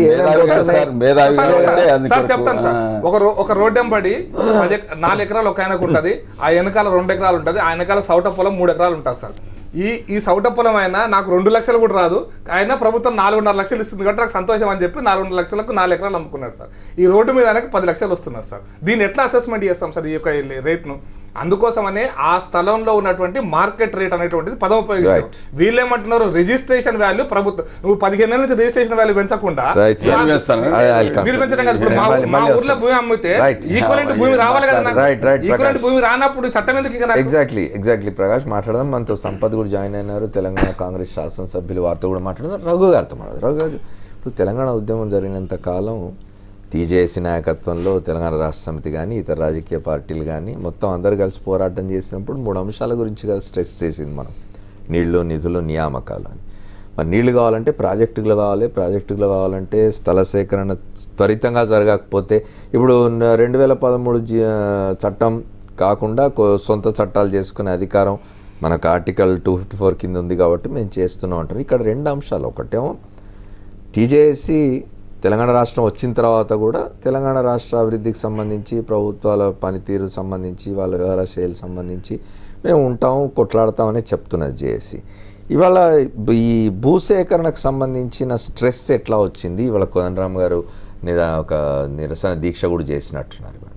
చెప్తాను సార్. ఒక రోడ్డు ఎంబడి 4 ఎకరాలు ఒక ఆయనకు ఉంటుంది, ఆ వెనకాల 2 ఎకరాలు ఉంటుంది, ఆ వెనకాల సౌట పొలం 3 ఎకరాలు ఉంటుంది సార్. ఈ సౌట పొలం అయినా నాకు 2 లక్షలు కూడా రాదు, ఆయన ప్రభుత్వం 4.5 లక్షలు ఇస్తుంది కాబట్టి నాకు సంతోషం అని చెప్పి 4.5 లక్షలకు 4 ఎకరాలు అమ్ముకున్నారు సార్. ఈ రోడ్డు మీద ఆయనకు 10 లక్షలు వస్తున్నారు సార్. దీన్ని ఎట్లా అసెస్మెంట్ చేస్తాం సార్ ఈ యొక్క రేట్ను? అందుకోసమనే ఆ స్థలంలో ఉన్నటువంటి మార్కెట్ రేట్ అనేటువంటిది పదం ఉపయోగించారు. వీళ్ళు ఏమంటున్నారు, రిజిస్ట్రేషన్ వాల్యూ ప్రభుత్వం, నువ్వు 15 ఏళ్ళ నుంచి రిజిస్ట్రేషన్ వాల్యూ పెంచకుండా మీరు పెంచడం కాదు. మా ఊర్లో భూమి అమ్మితే ఈక్వలెంట్ భూమి రావాలి కదా, ఈక్వలెంట్ భూమి రానప్పుడు చట్టం ఎందుకు? ఎగ్జాక్ట్లీ ప్రకాష్ మాట్లాడదాం. మనతో సంపత్ కూడా జాయిన్ అయినారు, తెలంగాణ కాంగ్రెస్ శాసనసభ్యులు, వారితో కూడా మాట్లాడదాం. రఘు గారితో రఘు గారు, ఇప్పుడు తెలంగాణ ఉద్యమం జరిగినంత కాలం టీజేఎస్సీ నాయకత్వంలో తెలంగాణ రాష్ట్ర సమితి కానీ ఇతర రాజకీయ పార్టీలు కానీ మొత్తం అందరు కలిసి పోరాటం చేసినప్పుడు 3 అంశాల గురించి కదా స్ట్రెస్ చేసింది మనం, నీళ్లు, నిధులు, నియామకాలు అని. మరి నీళ్లు కావాలంటే ప్రాజెక్టులు కావాలంటే స్థల సేకరణ త్వరితంగా జరగకపోతే, ఇప్పుడు 2013 చట్టం కాకుండా సొంత చట్టాలు చేసుకునే అధికారం మనకు ఆర్టికల్ 254 కింద ఉంది కాబట్టి మేము చేస్తున్నాం అంటారు. ఇక్కడ 2 అంశాలు, ఒకటేమో టీజేఎస్సీ తెలంగాణ రాష్ట్రం వచ్చిన తర్వాత కూడా తెలంగాణ రాష్ట్ర అభివృద్ధికి సంబంధించి, ప్రభుత్వాల పనితీరు సంబంధించి, వాళ్ళ వ్యవహార శైలి సంబంధించి మేము ఉంటాం, కొట్లాడతామని చెప్తున్నది జేఏసీ. ఇవాళ ఈ భూసేకరణకు సంబంధించిన స్ట్రెస్ ఎట్లా వచ్చింది? ఇవాళ కోదండరామ్ గారు ఒక నిరసన దీక్ష కూడా చేసినట్టున్నారు.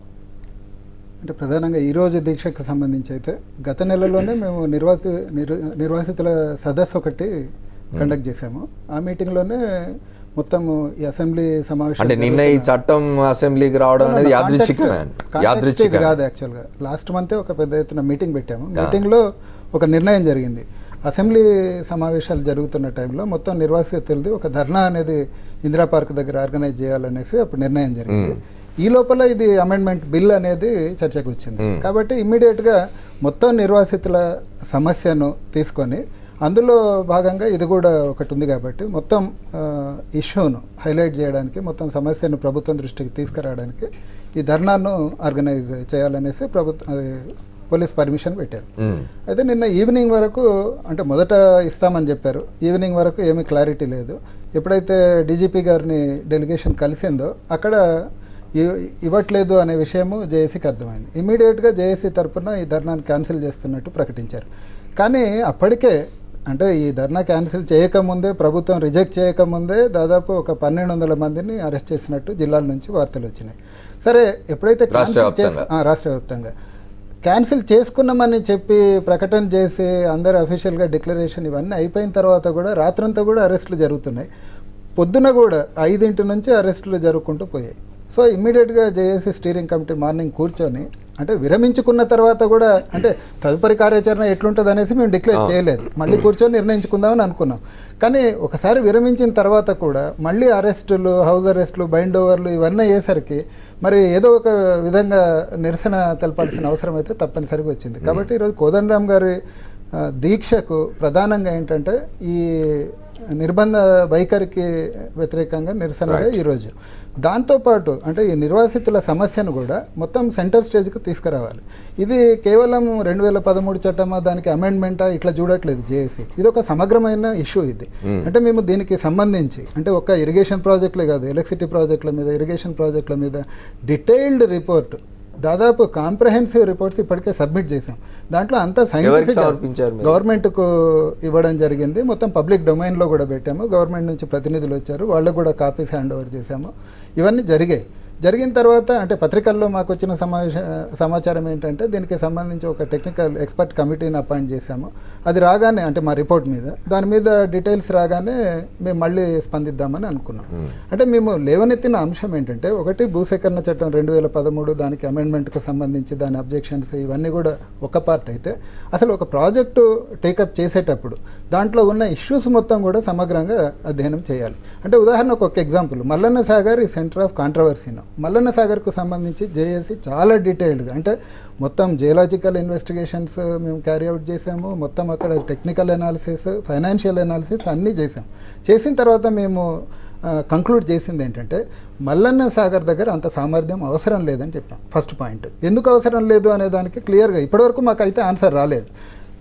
అంటే ప్రధానంగా ఈరోజు దీక్షకు సంబంధించి అయితే గత నెలలోనే మేము నిర్వాసితుల సదస్సు ఒకటి కండక్ట్ చేశాము. ఆ మీటింగ్లోనే మొత్తం ఈ అసెంబ్లీ సమావేశం, అంటే నిన్న ఈ చట్టం అసెంబ్లీకి రావడం అనేది యాదృచ్ఛికం కాదు. యాక్చువల్గా లాస్ట్ మంతే ఒక పెద్ద ఎత్తున మీటింగ్ పెట్టాము. మీటింగ్లో ఒక నిర్ణయం జరిగింది. అసెంబ్లీ సమావేశాలు జరుగుతున్న టైంలో మొత్తం నిర్వాసితులది ఒక ధర్నా అనేది ఇందిరా పార్క్ దగ్గర ఆర్గనైజ్ చేయాలనేసి అప్పుడు నిర్ణయం జరిగింది. ఈ లోపల ఇది అమెండ్మెంట్ బిల్ అనేది చర్చకు వచ్చింది. కాబట్టి ఇమ్మీడియట్గా మొత్తం నిర్వాసితుల సమస్యను తీసుకొని అందులో భాగంగా ఇది కూడా ఒకటి ఉంది కాబట్టి మొత్తం ఇష్యూను హైలైట్ చేయడానికి, మొత్తం సమస్యను ప్రభుత్వం దృష్టికి తీసుకురావడానికి ఈ ధర్నాను ఆర్గనైజ్ చేయాలనేసి పోలీస్ పర్మిషన్ పెట్టారు. అయితే నిన్న ఈవినింగ్ వరకు, అంటే మొదట ఇస్తామని చెప్పారు, ఈవినింగ్ వరకు ఏమీ క్లారిటీ లేదు. ఎప్పుడైతే డీజీపీ గారిని డెలిగేషన్ కలిసిందో అక్కడ ఇవ్వట్లేదు అనే విషయము జేఏసీకి అర్థమైంది. ఇమీడియట్గా జేఏసీ తరఫున ఈ ధర్నాను క్యాన్సిల్ చేస్తున్నట్టు ప్రకటించారు. కానీ అప్పటికే, అంటే ఈ ధర్నా క్యాన్సిల్ చేయకముందే, ప్రభుత్వం రిజెక్ట్ చేయకముందే దాదాపు ఒక 1200 మందిని అరెస్ట్ చేసినట్టు జిల్లాల నుంచి వార్తలు వచ్చినాయి. సరే, ఎప్పుడైతే రాష్ట్ర వ్యాప్తంగా క్యాన్సిల్ చేసుకున్నామని చెప్పి ప్రకటన చేసి అందరు అఫీషియల్గా డిక్లరేషన్ ఇవన్నీ అయిపోయిన తర్వాత కూడా రాత్రంతా కూడా అరెస్టులు జరుగుతున్నాయి. పొద్దున కూడా 5 నుంచి అరెస్టులు జరుగుకుంటూ పోయాయి. సో ఇమ్మీడియట్గా జేఏసీ స్టీరింగ్ కమిటీ మార్నింగ్ కూర్చొని, అంటే విరమించుకున్న తర్వాత కూడా, అంటే తదుపరి కార్యాచరణ ఎట్లుంటుంది అనేసి మేము డిక్లేర్ చేయలేదు, మళ్ళీ కూర్చొని నిర్ణయించుకుందామని అనుకున్నాం. కానీ ఒకసారి విరమించిన తర్వాత కూడా మళ్ళీ అరెస్టులు, హౌస్ అరెస్టులు, బైండ్ ఓవర్లు ఇవన్నీ అయ్యేసరికి మరి ఏదో ఒక విధంగా నిరసన తెలపాల్సిన అవసరం అయితే తప్పనిసరిగా వచ్చింది. కాబట్టి ఈరోజు కోదండరామ్ గారి దీక్షకు ప్రధానంగా ఏంటంటే ఈ నిర్బంధ వైఖరికి వ్యతిరేకంగా నిరసనగా ఈరోజు. దాంతోపాటు అంటే ఈ నిర్వాసితుల సమస్యను కూడా మొత్తం సెంటర్ స్టేజ్కి తీసుకురావాలి. ఇది కేవలం 2013 చట్టమా, దానికి అమెండ్మెంటా, ఇట్లా చూడట్లేదు జేఏసీ. ఇది ఒక సమగ్రమైన ఇష్యూ ఇది. అంటే మేము దీనికి సంబంధించి, అంటే ఒక ఇరిగేషన్ ప్రాజెక్టులే కాదు, ఎలక్ట్రిసిటీ ప్రాజెక్టుల మీద, ఇరిగేషన్ ప్రాజెక్టుల మీద డీటెయిల్డ్ రిపోర్ట్, దాదాపు కాంప్రహెన్సివ్ రిపోర్ట్స్ ఇప్పటికే సబ్మిట్ చేసాం. దాంట్లో అంతా సైంటిఫిక్ గవర్నమెంట్కు ఇవ్వడం జరిగింది. మొత్తం పబ్లిక్ డొమైన్లో కూడా పెట్టాము. గవర్నమెంట్ నుంచి ప్రతినిధులు వచ్చారు, వాళ్ళకు కూడా కాపీస్ హ్యాండ్ ఓవర్ చేశాము. ఇవన్నీ జరిగిన తర్వాత, అంటే పత్రికల్లో మాకు వచ్చిన సమాచారం ఏంటంటే దీనికి సంబంధించి ఒక టెక్నికల్ ఎక్స్పర్ట్ కమిటీని అపాయింట్ చేశాము. అది రాగానే, అంటే మా రిపోర్ట్ మీద, దాని మీద డీటెయిల్స్ రాగానే మేము మళ్ళీ స్పందిద్దామని అనుకున్నాం. అంటే మేము లేవనెత్తిన అంశం ఏంటంటే, ఒకటి భూసేకరణ చట్టం 2013, దానికి అమెండ్మెంట్కు సంబంధించి దాని అబ్జెక్షన్స్ ఇవన్నీ కూడా ఒక పార్ట్ అయితే, అసలు ఒక ప్రాజెక్టు టేకప్ చేసేటప్పుడు దాంట్లో ఉన్న ఇష్యూస్ మొత్తం కూడా సమగ్రంగా అధ్యయనం చేయాలి. అంటే ఉదాహరణకు ఒక ఎగ్జాంపుల్, మల్లన్న సాగర్ ఈ సెంటర్ ఆఫ్ కాంట్రవర్సీను. మల్లన్న సాగర్కు సంబంధించి జేఏసీ చాలా డీటెయిల్డ్గా, అంటే మొత్తం జియోలాజికల్ ఇన్వెస్టిగేషన్స్ మేము క్యారీ అవుట్ చేసాము. మొత్తం అక్కడ టెక్నికల్ అనాలిసిస్, ఫైనాన్షియల్ అనాలిసిస్ అన్నీ చేసిన తర్వాత మేము కంక్లూడ్ చేసింది ఏంటంటే, మల్లన్న సాగర్ దగ్గర అంత సామర్థ్యం అవసరం లేదని చెప్పాం. First point. ఎందుకు అవసరం లేదు అనే దానికి క్లియర్గా ఇప్పటివరకు మాకైతే ఆన్సర్ రాలేదు.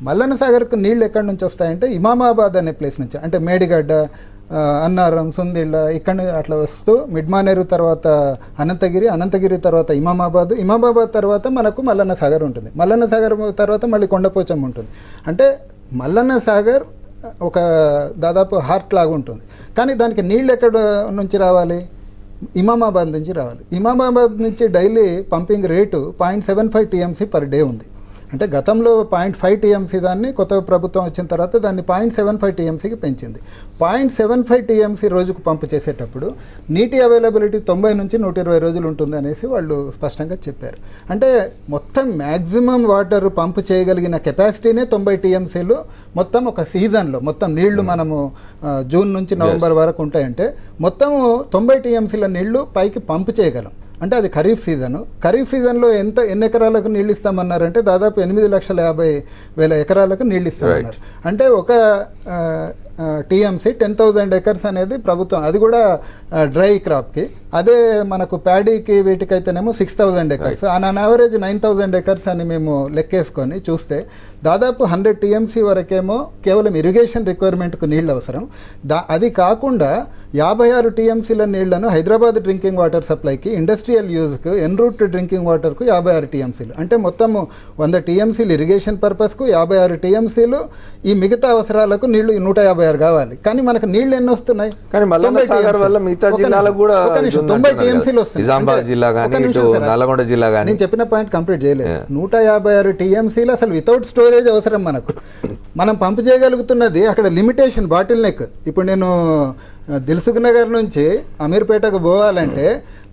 మల్లన్న సాగర్కు నీళ్ళు ఎక్కడి నుంచి వస్తాయంటే ఇమామాబాద్ అనే ప్లేస్ నుంచి, అంటే మేడిగడ్డ, అన్నారం, సుందిళ్ళ, ఇక్కడ అట్లా వస్తూ మిడ్మానేరు తర్వాత అనంతగిరి తర్వాత ఇమామాబాద్ తర్వాత మనకు మల్లన్న సాగర్ ఉంటుంది. మల్లన్న సాగర్ తర్వాత మళ్ళీ కొండపోచం ఉంటుంది. అంటే మల్లన్న సాగర్ ఒక దాదాపు హార్ట్ లాగా ఉంటుంది. కానీ దానికి నీళ్ళు ఎక్కడ నుంచి రావాలి? ఇమామాబాద్ నుంచి రావాలి. ఇమామాబాద్ నుంచి daily pumping rate 0.75 TMC per day ఉంది. అంటే గతంలో 0.5 TMC దాన్ని కొత్త ప్రభుత్వం వచ్చిన తర్వాత దాన్ని 0.75 TMCకి పెంచింది. 0.75 TMC రోజుకు పంపు చేసేటప్పుడు నీటి అవైలబిలిటీ 90 నుంచి 120 రోజులు ఉంటుంది అనేసి వాళ్ళు స్పష్టంగా చెప్పారు. అంటే మొత్తం మ్యాక్సిమం వాటర్ పంపు చేయగలిగిన కెపాసిటీనే 90 TMCలు మొత్తం ఒక సీజన్లో. మొత్తం నీళ్లు మనము జూన్ నుంచి నవంబర్ వరకు ఉంటాయంటే మొత్తము 90 TMCల నీళ్లు పైకి పంపు చేయగలం. అంటే అది ఖరీఫ్ సీజను. ఖరీఫ్ సీజన్లో ఎన్ని ఎకరాలకు నీళ్ళు ఇస్తామన్నారంటే దాదాపు 8,50,000 ఎకరాలకు నీళ్ళు ఇస్తామన్నారు. అంటే ఒక TMC 10,000 acres అనేది ప్రభుత్వం, అది కూడా డ్రై క్రాప్కి. అదే మనకు ప్యాడీకి వీటికైతేనేమో 6,000 acres, ఆన్ యావరేజ్ 9,000 acres అని మేము లెక్కేసుకొని చూస్తే దాదాపు 100 TMC వరకేమో కేవలం ఇరిగేషన్ రిక్వైర్మెంట్కు నీళ్ళు అవసరం. అది కాకుండా 56 TMCల నీళ్లను హైదరాబాద్ డ్రింకింగ్ వాటర్ సప్లైకి, ఇండస్ట్రియల్ యూజ్కు, ఎన్రూట్ డ్రింకింగ్ వాటర్కు 56 TMCలు. అంటే మొత్తము 100 TMCలు ఇరిగేషన్ పర్పస్కు, 56 TMCలు ఈ మిగతా అవసరాలకు నీళ్లు 156 కావాలి. కానీ మనకు నీళ్లు ఎన్ని వస్తున్నాయి? కానీ మల్లన్న సాగర్ వల్ల మిగతా జిల్లాలకు కూడా 90 TMCలు వస్తున్నాయి. నిజామాబాద్ జిల్లా కానీ, నల్లగొండ జిల్లా కానీ. నేను చెప్పిన పాయింట్ కంప్లీట్ చేయలేదు. 156 TMCలు అసలు వితౌట్ స్టోరేజ్ అవసరం మనకు. మనం పంపు చేయగలుగుతున్నది అక్కడ లిమిటేషన్, బాటిల్ నెక్. ఇప్పుడు నేను దిల్సుఖ్ నగర్ నుంచి అమీర్పేటకు పోవాలంటే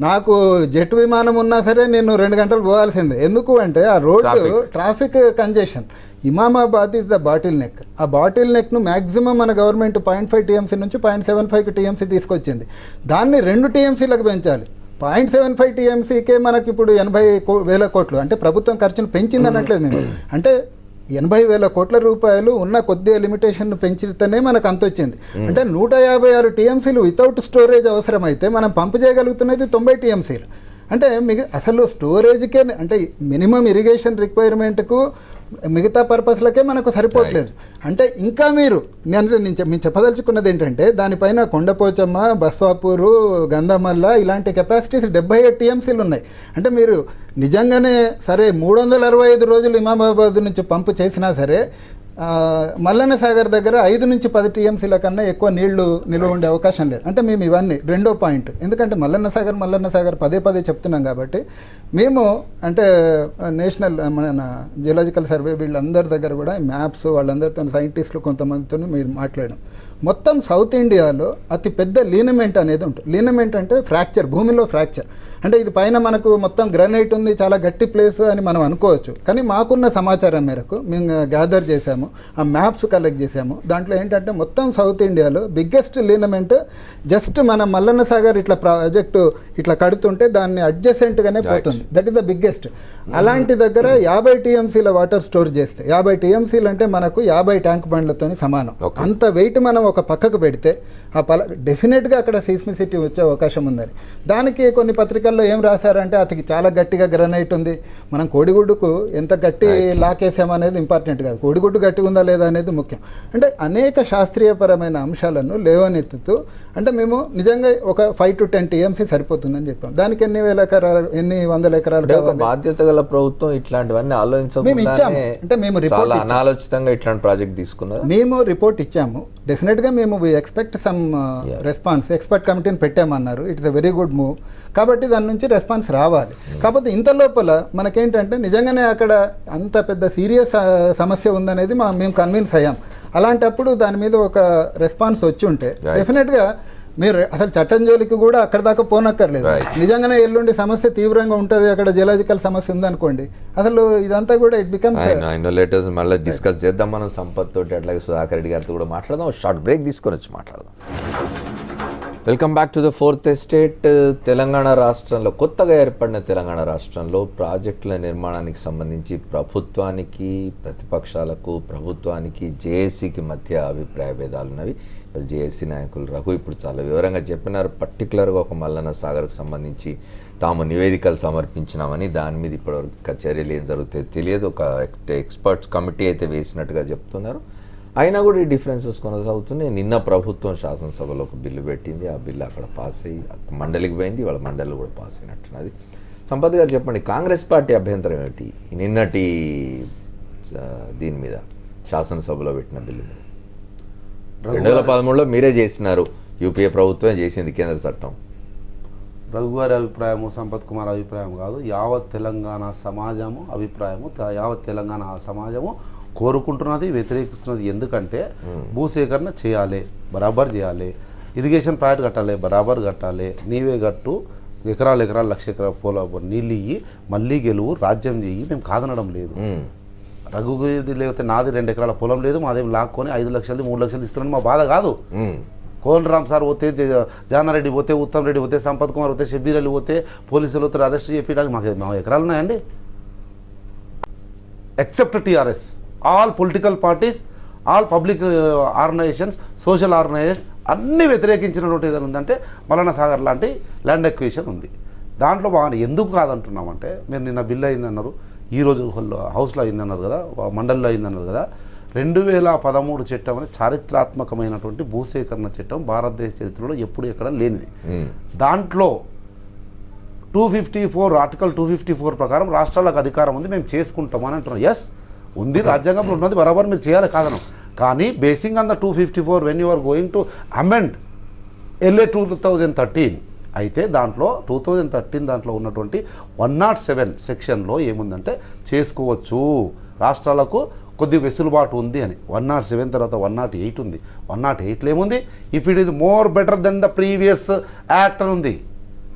నాకు జెట్ విమానం ఉన్నా సరే నేను 2 గంటలు పోవాల్సిందే. ఎందుకు అంటే ఆ road traffic congestion. Imamabad is the bottleneck. ఆ బాటిల్ నెక్ను మ్యాక్సిమం మన గవర్నమెంట్ 0.5 TMC నుంచి 0.75 TMC తీసుకొచ్చింది. దాన్ని 2 TMCలకు పెంచాలి. 0.75 TMCకే మనకి ఇప్పుడు 80,000 కోట్లు. అంటే ప్రభుత్వం ఖర్చును పెంచింది అనట్లేదు మేము. అంటే 80,000 కోట్ల రూపాయలు ఉన్న కొద్దిగా లిమిటేషన్ పెంచితేనే మనకు అంత వచ్చింది. అంటే 156 టీఎంసీలు వితౌట్ స్టోరేజ్ అవసరమైతే మనం పంపు చేయగలుగుతున్నది 90 టీఎంసీలు. అంటే అసలు స్టోరేజ్కే అంటే మినిమం ఇరిగేషన్ రిక్వైర్మెంట్కు మిగతా పర్పస్లకే మనకు సరిపోవట్లేదు. అంటే ఇంకా నేను చెప్పదలుచుకున్నది ఏంటంటే దానిపైన కొండపోచమ్మ, బస్వాపూరు, గంధమల్ల ఇలాంటి కెపాసిటీస్ 77 టీఎంసీలు ఉన్నాయి. అంటే మీరు నిజంగానే సరే 365 రోజులు ఇమామాబాద్ నుంచి పంపు చేసినా సరే మల్లన్న సాగర్ దగ్గర 5 నుంచి 10 టీఎంసీల కన్నా ఎక్కువ నీళ్లు నిల్వ ఉండే అవకాశం లేదు. అంటే మేము ఇవన్నీ రెండో పాయింట్, ఎందుకంటే మల్లన్న సాగర్ పదే చెప్తున్నాం కాబట్టి మేము అంటే నేషనల్ మన జియోలాజికల్ సర్వే వీళ్ళందరి దగ్గర కూడా మ్యాప్స్ వాళ్ళందరితో సైంటిస్టులు కొంతమందితో మీరు మాట్లాడాం. మొత్తం సౌత్ ఇండియాలో అతి పెద్ద లీనమెంట్ అనేది ఉంటుంది. లీనమెంట్ అంటే ఫ్రాక్చర్, భూమిలో ఫ్రాక్చర్. అంటే ఇది పైన మనకు మొత్తం గ్రానైట్ ఉంది, చాలా గట్టి ప్లేస్ అని మనం అనుకోవచ్చు. కానీ మాకున్న సమాచారం మేరకు మేము గ్యాదర్ చేసాము, ఆ మ్యాప్స్ కలెక్ట్ చేసాము. దాంట్లో ఏంటంటే మొత్తం సౌత్ ఇండియాలో బిగ్గెస్ట్ లీనమెంట్ జస్ట్ మన మల్లన్న సాగర్ ఇట్లా ప్రాజెక్టు ఇట్లా కడుతుంటే దాన్ని అడ్జసెంట్గానే పోతుంది. That is the biggest. అలాంటి దగ్గర 50 టీఎంసీల వాటర్ స్టోర్ చేస్తే 50 టీఎంసీలు అంటే మనకు 50 ట్యాంక్ బండ్లతో సమానం. అంత వెయిట్ మనం ఒక పక్కకు పెడితే డెఫినెట్గా అక్కడ సీస్మిసిటీ వచ్చే అవకాశం ఉందని. దానికి కొన్ని పత్రికల్లో ఏం రాశారంటే అతనికి చాలా గట్టిగా గ్రనైట్ ఉంది, మనం కోడిగుడ్డుకు ఎంత గట్టి లాకేసామనేది ఇంపార్టెంట్ కాదు, కోడిగుడ్డు గట్టిగా ఉందా లేదా అనేది ముఖ్యం. అంటే అనేక శాస్త్రీయపరమైన అంశాలను లేవనెత్తుతూ అంటే మేము నిజంగా ఒక 5 to 10 టీఎంసీ సరిపోతుందని చెప్పాం. దానికి ఎన్ని వందల ఎకరాలు బాధ్యత గల ప్రభుత్వం ఇట్లాంటివన్నీ ఆలోచించకుండా అంటే మేము రిపోర్ట్ అనాలోచితంగా ఇట్లాంటి ప్రాజెక్ట్ తీసుకున్నారు. మేము రిపోర్ట్ ఇచ్చాము. డెఫినెట్గా మేము ఎక్స్పెక్ట్ సమ్ రెస్పాన్స్. ఎక్స్పర్ట్ కమిటీని పెట్టామన్నారు. It's a very good move. కాబట్టి దాని నుంచి రెస్పాన్స్ రావాలి. కాకపోతే ఇంత లోపల మనకేంటంటే నిజంగానే అక్కడ అంత పెద్ద సీరియస్ సమస్య ఉందనేది మేము కన్విన్స్ అయ్యాం. అలాంటప్పుడు దాని మీద ఒక రెస్పాన్స్ వచ్చి ఉంటే డెఫినెట్గా మీరు అసలు చట్టం జోలికి కూడా అక్కడ దాకా పోనక్కర్లేదు. నిజంగానే ఎల్లుండి సమస్య తీవ్రంగా ఉంటుంది, అక్కడ జియోలాజికల్ సమస్య ఉందనుకోండి, అసలు ఇదంతా కూడా ఇట్ బికమ్స్. లేటెస్ట్ మళ్ళీ డిస్కస్ చేద్దాం మనం సంపత్ తోటి, అట్లాగే సుధాకర్ రెడ్డి గారితో కూడా మాట్లాడదాం. షార్ట్ బ్రేక్ తీసుకొని వచ్చి మాట్లాడదాం. Welcome back to the fourth estate. Telangana రాష్ట్రంలో కొత్తగా ఏర్పడిన తెలంగాణ రాష్ట్రంలో ప్రాజెక్టుల నిర్మాణానికి సంబంధించి ప్రభుత్వానికి, ప్రతిపక్షాలకు, ప్రభుత్వానికి, జేఏసీకి మధ్య అభిప్రాయ భేదాలు ఉన్నవి. జేఏసీ నాయకులు రఘు ఇప్పుడు చాలా వివరంగా చెప్పినారు. పర్టికులర్గా ఒక మల్లన్న సాగర్కు సంబంధించి తాము నివేదికలు సమర్పించినామని, దాని మీద ఇప్పటివరకు చర్యలు ఏం జరుగుతాయో తెలియదు. ఒక ఎక్స్పర్ట్స్ కమిటీ అయితే వేసినట్టుగా చెప్తున్నారు. అయినా కూడా ఈ డిఫరెన్సెస్ కొనసాగుతున్నాయి. నిన్న ప్రభుత్వం శాసనసభలో ఒక బిల్లు పెట్టింది. ఆ బిల్లు అక్కడ పాస్ అయ్యి మండలికి పోయింది. వాళ్ళ మండలి కూడా పాస్ అయినట్టున్నది. సంపత్ గారు చెప్పండి, కాంగ్రెస్ పార్టీ అభ్యంతరం ఏమిటి నిన్నటి దీని మీద, శాసనసభలో పెట్టిన బిల్లు మీద? 2013లో మీరే చేసినారు, యూపీఏ ప్రభుత్వమే చేసింది కేంద్ర చట్టం. రఘుగారి అభిప్రాయము, సంపత్ కుమార్ అభిప్రాయం కాదు, యావత్ తెలంగాణ సమాజము అభిప్రాయము. యావత్ తెలంగాణ సమాజము కోరుకుంటున్నది, వ్యతిరేకిస్తున్నది. ఎందుకంటే భూసేకరణ చేయాలి, బరాబర్ చేయాలి, ఇరిగేషన్ ప్రాజెక్ట్ కట్టాలి, బరాబర్ కట్టాలి, నీవే గట్టు, ఎకరాలు లక్ష ఎకరాల పొలం నీళ్ళు ఇయ్యి, మళ్ళీ గెలువు, రాజ్యం చెయ్యి. మేము కాదనడం లేదు. రఘుగిరిది లేకపోతే నాది 2 ఎకరాల పొలం లేదు, మాదేమి లాక్కొని 5 లక్షలది 3 లక్షలు ఇస్తున్నాను, మా బాధ కాదు. కోనరామ్ సార్ పోతే, జానారెడ్డి పోతే, ఉత్తమ్ రెడ్డి పోతే, సంపత్ కుమార్ పోతే, షబ్బీర్ అలీ పోతే, పోలీసులు పోతే అరెస్ట్ చేయడానికి మా ఎకరాలు ఉన్నాయండి. Except TRS, all political parties, all public organisations, social organisation అన్నీ వ్యతిరేకించినటువంటి ఏదైనా ఉందంటే మల్లన్న సాగర్ లాంటి ల్యాండ్ ఎక్విజిషన్ ఉంది. దాంట్లో బాగా ఎందుకు కాదంటున్నామంటే, మీరు నిన్న బిల్ అయిందన్నారు, ఈరోజు హౌస్లో అయిందన్నారు కదా, మండలిలో అయిందన్నారు కదా. 2013 చట్టం అనేది చారిత్రాత్మకమైనటువంటి భూసేకరణ చట్టం, భారతదేశ చరిత్రలో ఎప్పుడు ఎక్కడ లేనిది. దాంట్లో 254 ఆర్టికల్ 254 ప్రకారం రాష్ట్రాలకు అధికారం ఉంది, మేము చేసుకుంటామని అంటున్నాం. ఎస్ ఉంది, రాజ్యాంగంలో ఉన్నది, బరాబర్ మీరు చేయాలి కాదను. కానీ basing on the 254 when you are going to amend LA 2013 అయితే దాంట్లో 2013 దాంట్లో ఉన్నటువంటి 107 సెక్షన్లో ఏముందంటే చేసుకోవచ్చు, రాష్ట్రాలకు కొద్ది వెసులుబాటు ఉంది అని. 107 తర్వాత 108 ఉంది. 108లో ఏముంది, if it is more better then the previous act అని ఉంది.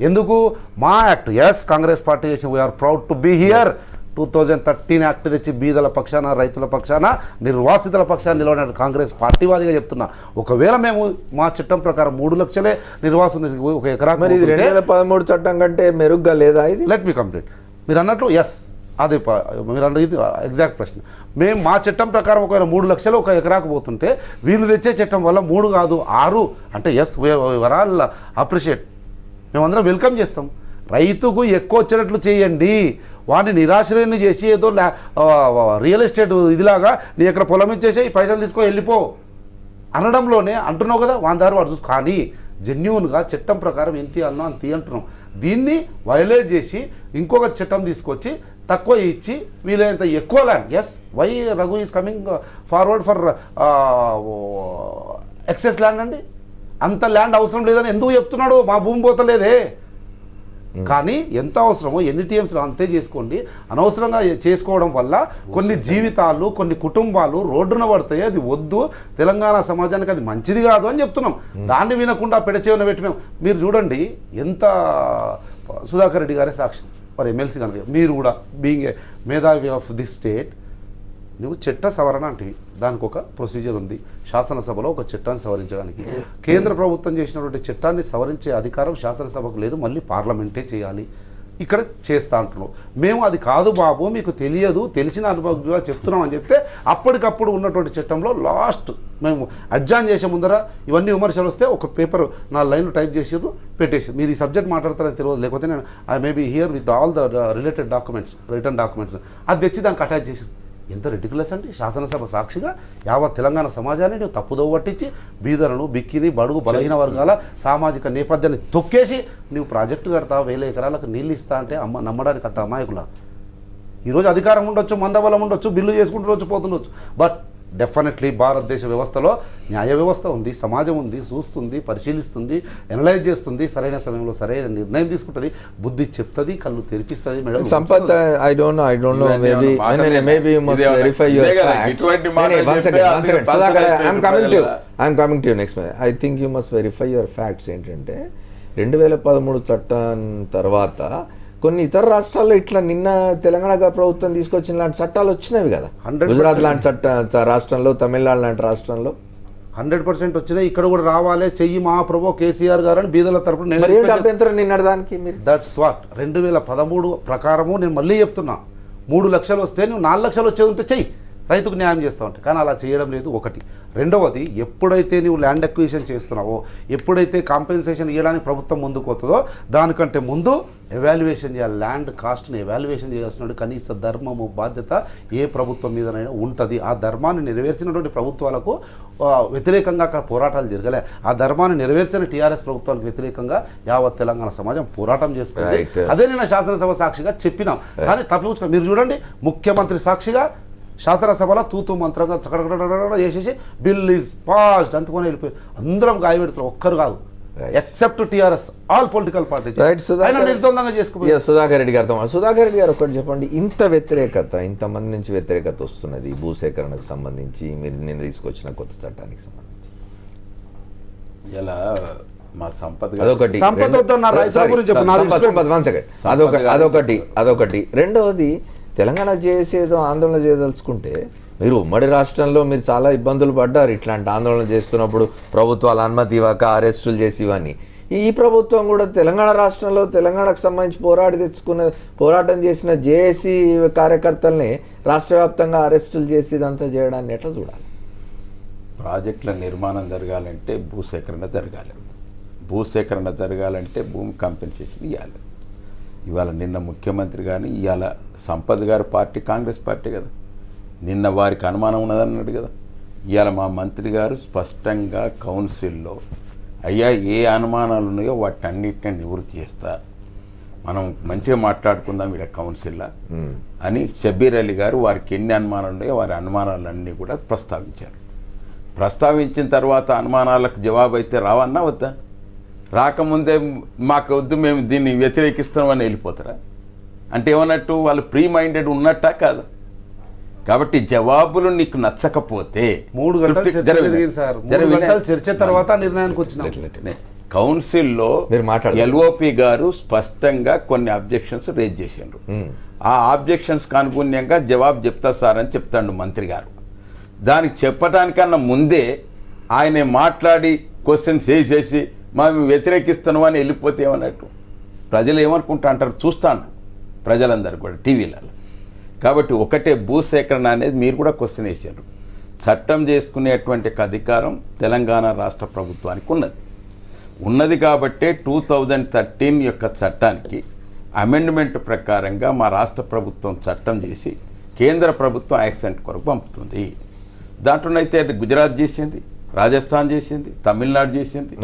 ఎందుకు? మా యాక్ట్, ఎస్ కాంగ్రెస్ పార్టీ చేసి we are proud to be here. 2013 act తెచ్చి బీదల పక్షాన, రైతుల పక్షాన, నిర్వాసితుల పక్షాన నిలబడిన కాంగ్రెస్ పార్టీవాదిగా చెప్తున్నా. ఒకవేళ మేము మా చట్టం ప్రకారం 3 లక్షలే నిర్వాసం ఒక ఎకరా, 2013 చట్టం కంటే మెరుగ్గా లేదా ఇది? Let me complete. మీరు అన్నట్లు ఎస్ అది మీరు అడిగింది ఎగ్జాక్ట్ ప్రశ్న. మేము మా చట్టం ప్రకారం ఒకవేళ 3 లక్షలు ఒక ఎకరాకు పోతుంటే వీళ్ళు తెచ్చే చట్టం వల్ల 3 కాదు 6 అంటే ఎస్ వరాల్ అప్రిషియేట్, మేమందరం వెల్కమ్ చేస్తాం. రైతుకు ఎక్కువ వచ్చినట్లు చేయండి, వాడిని నిరాశ్రయాన్ని చేసి ఏదో రియల్ ఎస్టేట్ ఇదిలాగా నీ ఎక్కడ పొలం ఇచ్చేసి ఈ పైసలు తీసుకో వెళ్ళిపో అనడంలోనే అంటున్నావు కదా, వాని దారి వాడు చూసు. కానీ జెన్యూన్గా చట్టం ప్రకారం ఎంత ఇవ్వాలనో అంత అంటున్నాం. దీన్ని వైలేట్ చేసి ఇంకొక చట్టం తీసుకొచ్చి తక్కువ ఇచ్చి వీలైనంత ఎక్కువ land. S Y Raghu is coming forward for excess land అండి. అంత ల్యాండ్ అవసరం లేదని ఎందుకు చెప్తున్నాడు? మా భూమి పోతలేదే. కానీ ఎంత అవసరమో ఎన్ని టీఎంసీలో అంతే చేసుకోండి. అనవసరంగా చేసుకోవడం వల్ల కొన్ని జీవితాలు కొన్ని కుటుంబాలు రోడ్డున పడతాయి. అది వద్దు, తెలంగాణ సమాజానికి అది మంచిది కాదు అని చెప్తున్నాం. దాన్ని వినకుండా పెడచేవన పెట్టి మీరు చూడండి ఎంత సుధాకర్ రెడ్డి గారే సాక్ష్యం మరి ఎమ్మెల్సీ కనుక మీరు కూడా బీయింగ్ ఏ మేధావి ఆఫ్ ది స్టేట్ నువ్వు చట్ట సవరణ అంటే దానికి ఒక ప్రొసీజర్ ఉంది. శాసనసభలో ఒక చట్టాన్ని సవరించడానికి కేంద్ర ప్రభుత్వం చేసినటువంటి చట్టాన్ని సవరించే అధికారం శాసనసభకు లేదు, మళ్ళీ పార్లమెంటే చేయాలి. ఇక్కడ చేస్తా అంటున్నాం. మేము అది కాదు బాబు మీకు తెలియదు, తెలిసిన అనుభవంగా చెప్తున్నాం అని చెప్తే అప్పటికప్పుడు ఉన్నటువంటి చట్టంలో లాస్ట్ మేము అడ్జాయిన్ చేసే ముందర ఇవన్నీ విమర్శలు వస్తే ఒక పేపర్ 4 లైన్లు టైప్ చేసారు పెట్టేసి మీరు ఈ సబ్జెక్ట్ మాట్లాడతారని తెలియదు, లేకపోతే నేను I may be here with all the related documents return documents అది తెచ్చి దానికి అటాచ్ చేసి ఎంత రెడిక్యులస్ అండి. శాసనసభ సాక్షిగా యావత్ తెలంగాణ సమాజాన్ని నువ్వు తప్పుదో పట్టించి బీదలను బిక్కిని బడుగు బలహీన వర్గాల సామాజిక నేపథ్యాన్ని తొక్కేసి నువ్వు ప్రాజెక్టు కడతా 1000 ఎకరాలకు నీళ్ళు ఇస్తా అంటే నమ్మడానికి అంత అమాయకుల. ఈరోజు అధికారం ఉండొచ్చు, మందబలం ఉండొచ్చు, బిల్లు చేసుకుంటుండొచ్చు, పోతుండొచ్చు, బట్ డెఫినెట్లీ భారతదేశ వ్యవస్థలో న్యాయ వ్యవస్థ ఉంది, సమాజం ఉంది, చూస్తుంది, పరిశీలిస్తుంది, ఎనలైజ్ చేస్తుంది, సరైన సమయంలో సరైన నిర్ణయం తీసుకుంటుంది, బుద్ధి చెప్తుంది, కళ్ళు తెరిపిస్తుంది. Madam Sampath I don't know maybe you must verify your facts. One second Sudhakar, I'm coming to you next. I think you must verify your facts. ఏంటంటే 2013 చట్టం తర్వాత కొన్ని ఇతర రాష్ట్రాల్లో ఇట్లా నిన్న తెలంగాణ ప్రభుత్వం తీసుకొచ్చిన లాంటి చట్టాలు వచ్చినవి కదా. గుజరాత్ లాంటి రాష్ట్రంలో, తమిళనాడు లాంటి రాష్ట్రంలో 100% వచ్చినాయి. ఇక్కడ కూడా రావాలి, చెయ్యి మహాప్రభు కేసీఆర్ గారు అని బీదల తరపున అభ్యంతరం నిన్నడానికి మీరు దట్స్ వాట్ 2013 ప్రకారము నేను మళ్ళీ చెప్తున్నా 3 లక్షలు వస్తే నువ్వు 4 లక్షలు వచ్చేది ఉంటే చెయ్యి, రైతుకు న్యాయం చేస్తూ ఉంటాయి. కానీ అలా చేయడం లేదు. ఒకటి. రెండవది, ఎప్పుడైతే నువ్వు ల్యాండ్ అక్విజిషన్ చేస్తున్నావో, ఎప్పుడైతే కాంపెన్సేషన్ ఇవ్వడానికి ప్రభుత్వం ముందుకు వస్తుందో దానికంటే ముందు ఎవాల్యుయేషన్ చేయాలి. ల్యాండ్ కాస్ట్ని ఎవాల్యుయేషన్ చేయాల్సిన కనీస ధర్మము బాధ్యత ఏ ప్రభుత్వం మీదనైనా ఉంటుంది. ఆ ధర్మాన్ని నెరవేర్చినటువంటి ప్రభుత్వాలకు వ్యతిరేకంగా అక్కడ పోరాటాలు జరగలే. ఆ ధర్మాన్ని నెరవేర్చిన టీఆర్ఎస్ ప్రభుత్వానికి వ్యతిరేకంగా యావత్ తెలంగాణ సమాజం పోరాటం చేస్తుంది. అదే నేను శాసనసభ సాక్షిగా చెప్పినాం. కానీ తప్పించుకో మీరు చూడండి, ముఖ్యమంత్రి సాక్షిగా శాసనసభలో తూతూ మంత్రంగా చేసేసి బిల్ ఈజ్ పాస్డ్ అంతకొని వెళ్ళిపోయి అందరం గాయపెడుతున్నారు. ఒక్కరు కాదు, except TRS, all political parties నిర్ద్వందంగా చేసుకోవాలి. సుధాకర్ రెడ్డి గారితో సుధాకర్ రెడ్డి గారు ఒకటి చెప్పండి, ఇంత వ్యతిరేకత, ఇంతమంది నుంచి వ్యతిరేకత వస్తున్నది భూసేకరణకు సంబంధించి మీరు నేను తీసుకొచ్చిన కొత్త చట్టానికి సంబంధించి ఇలా మా సంపద అదొకటి. అదొకటి. రెండవది, తెలంగాణ చేసేదో ఆందోళన చేయదలుచుకుంటే మీరు ఉమ్మడి రాష్ట్రంలో మీరు చాలా ఇబ్బందులు పడ్డారు ఇట్లాంటి ఆందోళన చేస్తున్నప్పుడు, ప్రభుత్వాల అనుమతి ఇవ్వక అరెస్టులు చేసి ఇవన్నీ. ఈ ప్రభుత్వం కూడా తెలంగాణ రాష్ట్రంలో తెలంగాణకు సంబంధించి పోరాటం చేసిన జేఏసీ కార్యకర్తల్ని రాష్ట్ర వ్యాప్తంగా అరెస్టులు చేసి ఇదంతా చేయడాన్ని ఎట్లా చూడాలి? ప్రాజెక్టుల నిర్మాణం జరగాలంటే భూసేకరణ జరగాలి. భూసేకరణ జరగాలంటే భూమి కాంపెన్సేషన్ ఇవ్వాలి. ఇవాళ నిన్న ముఖ్యమంత్రి కానీ ఇవాళ సంపత్ గారి పార్టీ కాంగ్రెస్ పార్టీ కదా, నిన్న వారికి అనుమానం ఉన్నదన్నాడు కదా. ఇవాళ మా మంత్రి గారు స్పష్టంగా కౌన్సిల్లో అయ్యా ఏ అనుమానాలు ఉన్నాయో వాటన్నిటిని నివృత్తి చేస్తా, మనం మంచిగా మాట్లాడుకుందాం ఇక్కడ కౌన్సిల్లో అని షబ్బీర్ అలీ గారు వారికి ఎన్ని అనుమానాలు ఉన్నాయో వారి అనుమానాలన్నీ కూడా ప్రస్తావించారు. ప్రస్తావించిన తర్వాత అనుమానాలకు జవాబు అయితే రావన్నా వద్దా? రాకముందే మాకు వద్దు మేము దీన్ని వ్యతిరేకిస్తామని వెళ్ళిపోతారా? అంటే ఏమన్నట్టు వాళ్ళు ప్రీ మైండెడ్ ఉన్నట్టా కాదు? కాబట్టి జవాబులు నీకు నచ్చకపోతే 3 గంటలు చర్చ తర్వాత నిర్ణయానికి వచ్చిన కౌన్సిల్లో ఎల్ఓపి గారు స్పష్టంగా కొన్ని అబ్జెక్షన్స్ రేజ్ చేసిండ్రు. ఆ ఆబ్జెక్షన్స్ అనుగుణ్యంగా జవాబు చెప్తా సార్ అని చెప్తాడు మంత్రి గారు. దానికి చెప్పడానికన్నా ముందే ఆయన మాట్లాడి క్వశ్చన్స్ వేసేసి మేము వ్యతిరేకిస్తున్నాం అని వెళ్ళిపోతే ఏమన్నట్టు? ప్రజలు ఏమనుకుంటా అంటారు చూస్తాను, ప్రజలందరూ కూడా టీవీలలో కాబట్టి ఒకటే భూసేకరణ అనేది మీరు కూడా క్వశ్చన్ వేశారు. చట్టం చేసుకునేటువంటి అధికారం తెలంగాణ రాష్ట్ర ప్రభుత్వానికి ఉన్నది కాబట్టే 2013 యొక్క చట్టానికి అమెండ్మెంట్ ప్రకారంగా మా రాష్ట్ర ప్రభుత్వం చట్టం చేసి కేంద్ర ప్రభుత్వం యాక్సెంట్ కొరకు పంపుతుంది. దాంట్లోనైతే గుజరాత్ చేసింది, రాజస్థాన్ చేసింది, తమిళనాడు చేసింది.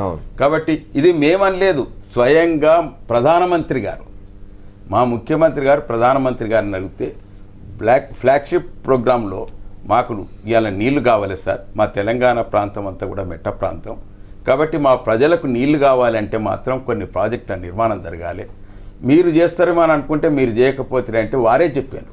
కాబట్టి ఇది మేమనలేదు, స్వయంగా ప్రధానమంత్రి గారు, మా ముఖ్యమంత్రి గారు ప్రధానమంత్రి గారిని అడిగితే ఫ్లాగ్షిప్ ప్రోగ్రాంలో మాకు ఇవాళ నీళ్లు కావాలి సార్, మా తెలంగాణ ప్రాంతం అంతా కూడా మెట్ట ప్రాంతం, కాబట్టి మా ప్రజలకు నీళ్లు కావాలంటే మాత్రం కొన్ని ప్రాజెక్టుల నిర్మాణం జరగాలి, మీరు చేస్తారేమో అని అనుకుంటే మీరు చేయకపోతే అంటే వారే చెప్పారు.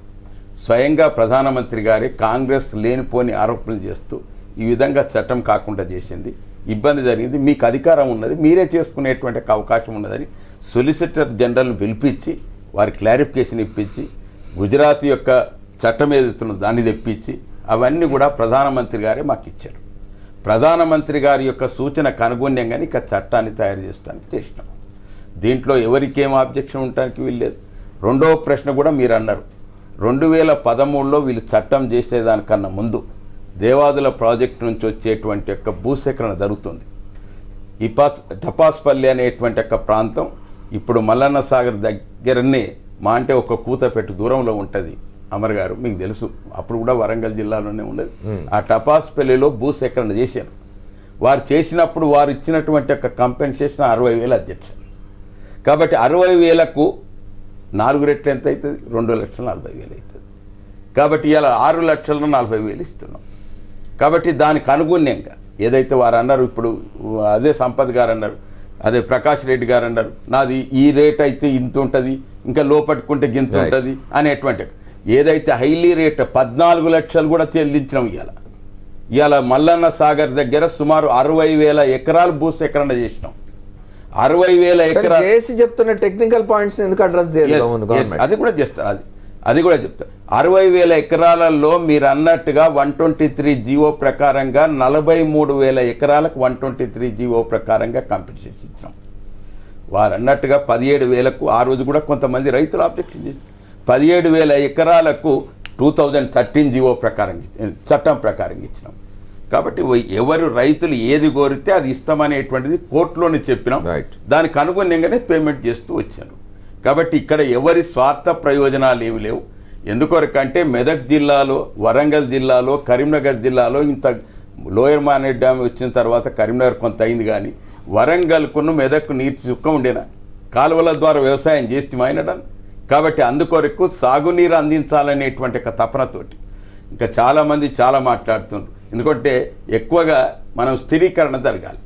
స్వయంగా ప్రధానమంత్రి గారే కాంగ్రెస్ లేనిపోని ఆరోపణలు చేస్తూ ఈ విధంగా చట్టం కాకుండా చేసింది, ఇబ్బంది జరిగింది, మీకు అధికారం ఉన్నది, మీరే చేసుకునేటువంటి అవకాశం ఉన్నదని సొలిసిటర్ జనరల్ని పిలిపించి వారి క్లారిఫికేషన్ ఇప్పించి గుజరాత్ యొక్క చట్టం ఏదైతుందో దాన్ని తెప్పించి అవన్నీ కూడా ప్రధానమంత్రి గారే మాకు ఇచ్చారు. ప్రధానమంత్రి గారి యొక్క సూచనకు అనుగుణ్యంగానే ఇక చట్టాన్ని తయారు చేయడానికి చేసినాం. దీంట్లో ఎవరికేం ఆబ్జెక్షన్ ఉండడానికి వీల్లేదు. రెండవ ప్రశ్న కూడా మీరు అన్నారు, 2013లో వీళ్ళు చట్టం చేసేదానికన్నా ముందు దేవాదుల ప్రాజెక్టు నుంచి వచ్చేటువంటి యొక్క భూసేకరణ జరుగుతుంది. టపాస్పల్లి అనేటువంటి యొక్క ప్రాంతం ఇప్పుడు మల్లన్న సాగర్ దగ్గరనే మా అంటే ఒక కూతపెట్టు దూరంలో ఉంటుంది. అమర్ గారు మీకు తెలుసు, అప్పుడు కూడా వరంగల్ జిల్లాలోనే ఉన్నది. ఆ టపాస్పల్లిలో భూసేకరణ చేశారు. వారు చేసినప్పుడు వారు ఇచ్చినటువంటి యొక్క కంపెన్సేషన్ 60,000 అధ్యక్ష. కాబట్టి 60,000కు 4 రెట్లు ఎంత అవుతుంది? 2,40,000 అవుతుంది. కాబట్టి ఇలా 6,40,000 ఇస్తున్నాం. కాబట్టి దానికి అనుగుణ్యంగా ఏదైతే వారు అన్నారు, ఇప్పుడు అదే సంపత్ గారు అన్నారు, అదే ప్రకాష్ రెడ్డి గారు అన్నారు, నాది ఈ రేట్ అయితే ఇంత ఉంటుంది, ఇంకా లోపట్టుకుంటే గింత ఉంటుంది అనేటువంటి ఏదైతే హైలీ రేట్ 14 లక్షలు కూడా చెల్లించినాం. ఇవాళ మల్లన్న సాగర్ దగ్గర సుమారు 60,000 ఎకరాలు భూసేకరణ చేసినాం. 60,000 ఎకరాలు చేసి చెప్తున్న టెక్నికల్ పాయింట్స్ ఎందుకు అడ్రస్ చేయాలి? అది కూడా చేస్తారు, అది కూడా చెప్తారు. 60,000 ఎకరాలలో మీరు అన్నట్టుగా 123 జీవో ప్రకారంగా 43,000 ఎకరాలకు 123 జీవో ప్రకారంగా కాంపెన్సేషన్ ఇచ్చినాం. వారు అన్నట్టుగా 17,000కు ఆ రోజు కూడా కొంతమంది రైతులు ఆబ్జెక్షన్ చేసి 17,000 ఎకరాలకు 2013 జీవో ప్రకారం చట్టం ప్రకారం ఇచ్చినాం. కాబట్టి ఎవరు రైతులు ఏది కోరితే అది ఇస్తామనేటువంటిది కోర్టులోనే చెప్పినాం. దానికి అనుగుణంగానే పేమెంట్ చేస్తూ వచ్చాను. కాబట్టి ఇక్కడ ఎవరి స్వార్థ ప్రయోజనాలు ఏమి లేవు. ఎందుకొరకంటే మెదక్ జిల్లాలో, వరంగల్ జిల్లాలో, కరీంనగర్ జిల్లాలో ఇంత లోయర్ మానేట్ డ్యామ్ వచ్చిన తర్వాత కరీంనగర్ కొంత అయింది, కానీ వరంగల్కును మెదక్కు నీరు చుక్క ఉండేనా, కాలువల ద్వారా వ్యవసాయం చేస్తే మైనడం. కాబట్టి అందుకొరకు సాగునీరు అందించాలనేటువంటి ఒక తపనతోటి ఇంకా చాలామంది చాలా మాట్లాడుతున్నారు. ఎందుకంటే ఎక్కువగా మనం స్థిరీకరణ జరగాలి.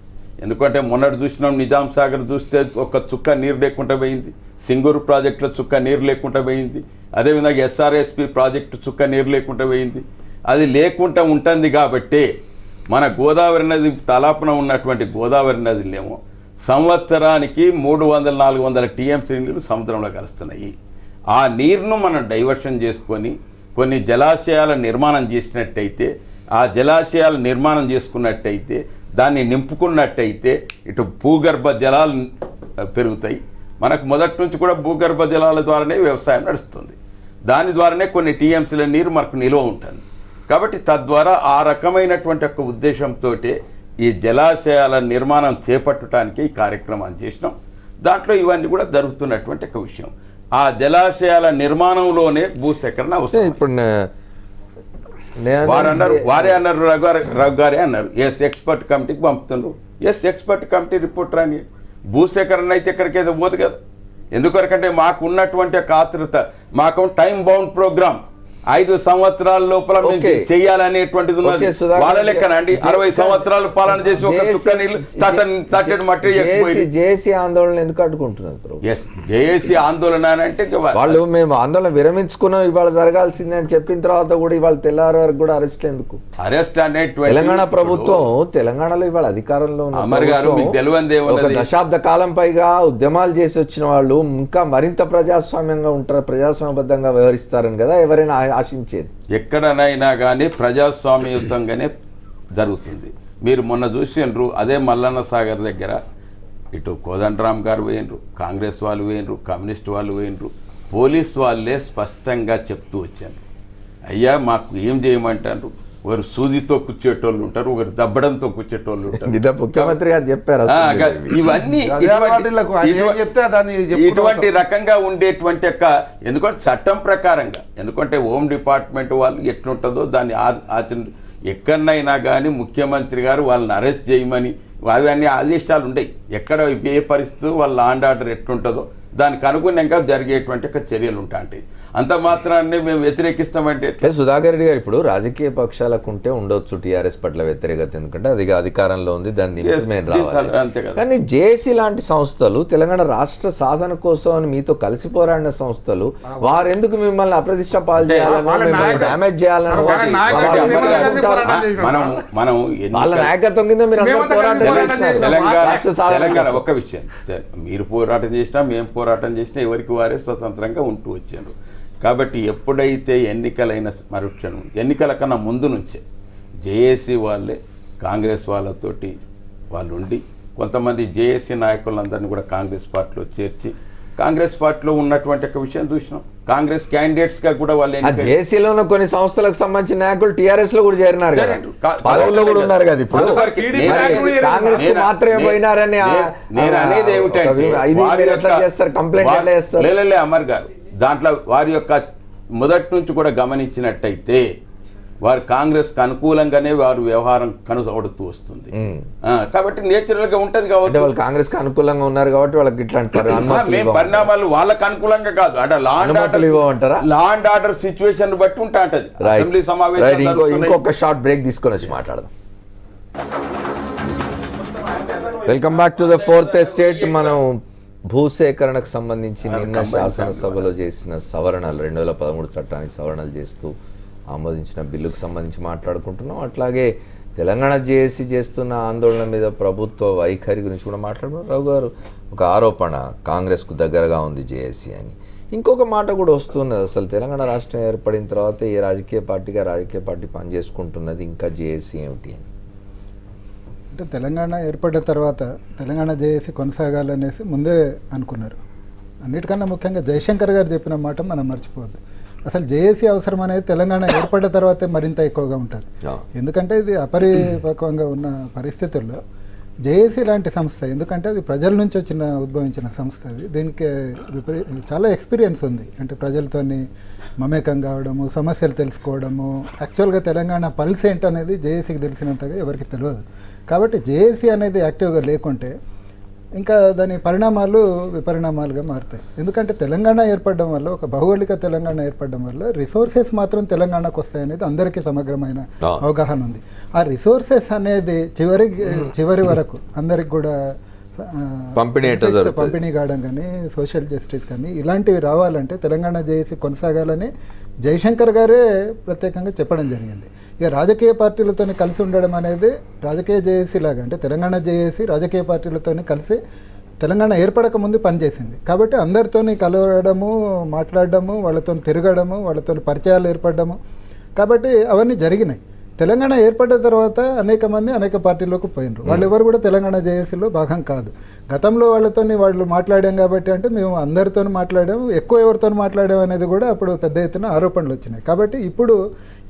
ఎందుకంటే మొన్నటి చూసినాం, నిజాం సాగర్ చూస్తే ఒక చుక్క నీరు లేకుండా పోయింది, సింగూరు ప్రాజెక్టులో చుక్క నీరు లేకుండా పోయింది, అదేవిధంగా ఎస్ఆర్ఎస్పి ప్రాజెక్టు చుక్క నీరు లేకుండా పోయింది. అది లేకుండా ఉంటుంది కాబట్టి మన గోదావరి నది తలాపున ఉన్నటువంటి గోదావరి నదిలేమో సంవత్సరానికి 300-400 టీఎంసీ నీళ్ళు సముద్రంలో కలుస్తున్నాయి. ఆ నీరును మనం డైవర్షన్ చేసుకొని కొన్ని జలాశయాల నిర్మాణం చేసినట్టయితే, ఆ జలాశయాల నిర్మాణం చేసుకున్నట్టయితే, దాన్ని నింపుకున్నట్టయితే ఇటు భూగర్భ జలాలు పెరుగుతాయి. మనకు మొదటి నుంచి కూడా భూగర్భ జలాల ద్వారానే వ్యవసాయం నడుస్తుంది. దాని ద్వారానే కొన్ని టీఎంసీల నీరు మనకు నిల్వ ఉంటుంది. కాబట్టి తద్వారా ఆ రకమైనటువంటి ఒక ఉద్దేశంతో ఈ జలాశయాల నిర్మాణం చేపట్టడానికి ఈ కార్యక్రమాన్ని చేసినాం. దాంట్లో ఇవన్నీ కూడా జరుగుతున్నటువంటి ఒక విషయం. ఆ జలాశయాల నిర్మాణంలోనే భూసేకరణ అవసరం. ఇప్పుడు వారే అన్నారు, రఘు గారే అన్నారు, ఎస్ ఎక్స్పర్ట్ కమిటీకి పంపుతున్నారు. ఎస్ ఎక్స్పర్ట్ కమిటీ రిపోర్ట్ రాని భూసేకరణ అయితే ఎక్కడికైతే పోదు కదా. ఎందుకంటే మాకు ఉన్నటువంటి ఆతృత, మాకు టైం బౌండ్ ప్రోగ్రామ్ 5 సంవత్సరాల లోపల చేయాలనేటువంటిది ఉన్నది. వాళ్ళ లెక్కనండి 60 సంవత్సరాలు పాలన చేసి ఒక చుక్క నీళ్ళు తట్టడి మట్టి జేఏసీ ఆందోళన ఎందుకు అడ్డుకుంటున్నారు? ఎస్ జేఏసీ ఆందోళన అంటే వాళ్ళు మేము ఆందోళన విరమించుకున్నాం, ఇవాళ జరగాల్సింది అని చెప్పిన తర్వాత కూడా ఇవాళ తెల్లారి వరకు కూడా అరెస్ట్ ఎందుకు? అరెస్ట్ అనేటువంటి తెలంగాణ ప్రభుత్వం, తెలంగాణలో ఇవాళ అధికారంలో ఉన్న అమర్ గారు మీకు తెలియదే ఉన్నది. దశాబ్ద కాలం పైగా ఉద్యమాలు చేసి వచ్చిన వాళ్ళు ఇంకా మరింత ప్రజాస్వామ్యంగా ఉంటారు, ప్రజాస్వామ్యబద్ధంగా వ్యవహరిస్తారని కదా ఎవరైనా ఆశించేది. ఎక్కడనైనా కానీ ప్రజాస్వామ్యయుతంగానే జరుగుతుంది. మీరు మొన్న చూసినారు, అదే మల్లన్న సాగర్ దగ్గర ఇటు కోదండరామ్ గారు పోయినరు, కాంగ్రెస్ వాళ్ళు పోయినరు, కమ్యూనిస్ట్ వాళ్ళు పోయినరు, పోలీస్ వాళ్ళే స్పష్టంగా చెప్తూ వచ్చారు అయ్యా మాకు ఏం చేయమంటారు, ఒకరు సూదితో కూర్చేటోళ్ళు ఉంటారు, ఒకరు దబ్బడంతో కూర్చేటోళ్ళు ఉంటారు. నిన్న ముఖ్యమంత్రి గారు చెప్పారు ఇవన్నీ వాటిలకు ఆయన ఏం చెప్తే దాన్ని ఇటువంటి రకంగా ఉండేటువంటి ఎందుకంటే చట్టం ప్రకారంగా, ఎందుకంటే హోమ్ డిపార్ట్మెంట్ వాళ్ళు ఎట్లుంటుందో దాన్ని ఎక్కడనైనా కానీ ముఖ్యమంత్రి గారు వాళ్ళని అరెస్ట్ చేయమని అవన్నీ ఆదేశాలు ఉండయి. ఎక్కడ ఏ పరిస్థితి వాళ్ళ లా అండ్ ఆర్డర్ ఎట్లుంటుందో దానికి అనుగుణంగా జరిగేటువంటి చర్యలు ఉంటాయి. అంత మాత్రాన్ని మేము వ్యతిరేకిస్తామంటే సుధాకర్ రెడ్డి గారు ఇప్పుడు రాజకీయ పక్షాలకు ఉంటే ఉండొచ్చు టీఆర్ఎస్ పట్ల వ్యతిరేకత, ఎందుకంటే అది అధికారంలో ఉంది, దాన్ని అంతే కదా. కానీ జేఏసీ లాంటి సంస్థలు తెలంగాణ రాష్ట్ర సాధన కోసం అని మీతో కలిసి పోరాడిన సంస్థలు వారెందుకు మిమ్మల్ని అప్రతిష్ట పాలు చేయాలని, డ్యామేజ్ చేయాలని మనం వాళ్ళ నాయకత్వం కింద మీరు తెలంగాణ ఒక్క విషయం, మీరు పోరాటం చేసినా మేము పోరాటం చేసినా ఎవరికి వారే స్వతంత్రంగా ఉంటూ వచ్చారు. కాబట్టి ఎప్పుడైతే ఎన్నికలైన మరుక్షణం, ఎన్నికల కన్నా ముందు నుంచే జేఏసీ వాళ్ళే కాంగ్రెస్ వాళ్ళతోటి వాళ్ళు ఉండి కొంతమంది జేఏసీ నాయకులందరినీ కూడా కాంగ్రెస్ పార్టీలో చేర్చి కాంగ్రెస్ పార్టీలో ఉన్నటువంటి ఒక విషయం చూసినాం. కాంగ్రెస్ క్యాండిడేట్స్గా కూడా వాళ్ళు జేఏసీలోనూ కొన్ని సంస్థలకు సంబంధించిన నాయకులు టీఆర్ఎస్ లో కూడా చేరినారు, పదవుల్లో కూడా ఉన్నారు కదా. ఇప్పుడు కాంగ్రెస్ మాత్రమే పోయినారని నేను అనేది ఏమిటంటే కంప్లైంట్ లేలే అమర్ గారు, దాంట్లో వారి యొక్క మొదటి నుంచి కూడా గమనించినట్టయితే వారు కాంగ్రెస్కి అనుకూలంగానే వారు వ్యవహారం కనుసబడుతూ వస్తుంది. కాబట్టి నేచురల్ గా ఉంటది కాబట్టి వాళ్ళు కాంగ్రెస్ కి అనుకూలంగా ఉన్నారు కాబట్టి వాళ్ళకి ఇట్లాంటి పరిణామాలు వాళ్ళకి అనుకూలంగా కాదు, అంటే లా అండ్ ఆర్డర్ సిచ్యువేషన్ బట్టి ఉంటా ఉంటది. అసెంబ్లీ సమావేశం ఇంకొక షార్ట్ బ్రేక్ తీసుకొని వచ్చి మాట్లాడదాం. Welcome back to the fourth estate. మనం భూసేకరణకు సంబంధించి నిన్న శాసనసభలో చేసిన సవరణలు, 2013 చట్టానికి సవరణలు చేస్తూ ఆమోదించిన బిల్లుకు సంబంధించి మాట్లాడుకుంటున్నాం. అట్లాగే తెలంగాణ జేఏసీ చేస్తున్న ఆందోళన మీద ప్రభుత్వ వైఖరి గురించి కూడా మాట్లాడుకున్నాం. రావు గారు, ఒక ఆరోపణ కాంగ్రెస్కు దగ్గరగా ఉంది జేఏసీ అని. ఇంకొక మాట కూడా వస్తున్నది, అసలు తెలంగాణ రాష్ట్రం ఏర్పడిన తర్వాత ఏ రాజకీయ పార్టీ పనిచేసుకుంటున్నది, ఇంకా జేఏసీ ఏమిటి అని. అంటే తెలంగాణ ఏర్పడిన తర్వాత తెలంగాణ జేఏసీ కొనసాగాలనేసి ముందే అనుకున్నారు. అన్నిటికన్నా ముఖ్యంగా జయశంకర్ గారు చెప్పిన మాట మనం మర్చిపోవద్దు. అసలు జేఏసీ అవసరం అనేది తెలంగాణ ఏర్పడిన తర్వాతే మరింత ఎక్కువగా ఉంటుంది. ఎందుకంటే ఇది అపరిపక్వంగా ఉన్న పరిస్థితుల్లో జేఏసీ లాంటి సంస్థ, ఎందుకంటే అది ప్రజల నుంచి ఉద్భవించిన సంస్థ, అది దీనికి చాలా ఎక్స్పీరియన్స్ ఉంది. అంటే ప్రజలతోని మమేకం కావడము, సమస్యలు తెలుసుకోవడము, యాక్చువల్గా తెలంగాణ పల్స్ ఏంటనేది జేఏసీకి తెలిసినంతగా ఎవరికి తెలియదు. కాబట్టి జేఏసీ అనేది యాక్టివ్గా లేకుంటే ఇంకా దాని పరిణామాలు విపరిణామాలుగా మారుతాయి. ఎందుకంటే తెలంగాణ ఏర్పడడం వల్ల, ఒక భౌగోళిక తెలంగాణ ఏర్పడడం వల్ల రిసోర్సెస్ మాత్రం తెలంగాణకు వస్తాయనేది అందరికీ సమగ్రమైన అవగాహన ఉంది. ఆ రిసోర్సెస్ అనేది చివరి వరకు అందరికి కూడా పంపిణీ కావడం కానీ, సోషల్ జస్టిస్ కానీ ఇలాంటివి రావాలంటే తెలంగాణ జేఏసీ కొనసాగాలని జయశంకర్ గారే ప్రత్యేకంగా చెప్పడం జరిగింది. ఇక రాజకీయ పార్టీలతో కలిసి ఉండడం అనేది రాజకీయ జేఏసీ లాగా, అంటే తెలంగాణ జేఏసీ రాజకీయ పార్టీలతో కలిసి తెలంగాణ ఏర్పడక ముందు పనిచేసింది. కాబట్టి అందరితో కలవడము, మాట్లాడడము, వాళ్ళతో తిరగడము, వాళ్ళతో పరిచయాలు ఏర్పడము, కాబట్టి అవన్నీ జరిగినాయి. తెలంగాణ ఏర్పడిన తర్వాత అనేక మంది అనేక పార్టీల్లోకి పోయినారు. వాళ్ళు ఎవరు కూడా తెలంగాణ జేఏసీలో భాగం కాదు. గతంలో వాళ్ళు మాట్లాడాం కాబట్టి, అంటే మేము అందరితో మాట్లాడాము, ఎక్కువ ఎవరితో మాట్లాడాము అనేది కూడా అప్పుడు పెద్ద ఎత్తున ఆరోపణలు వచ్చినాయి. కాబట్టి ఇప్పుడు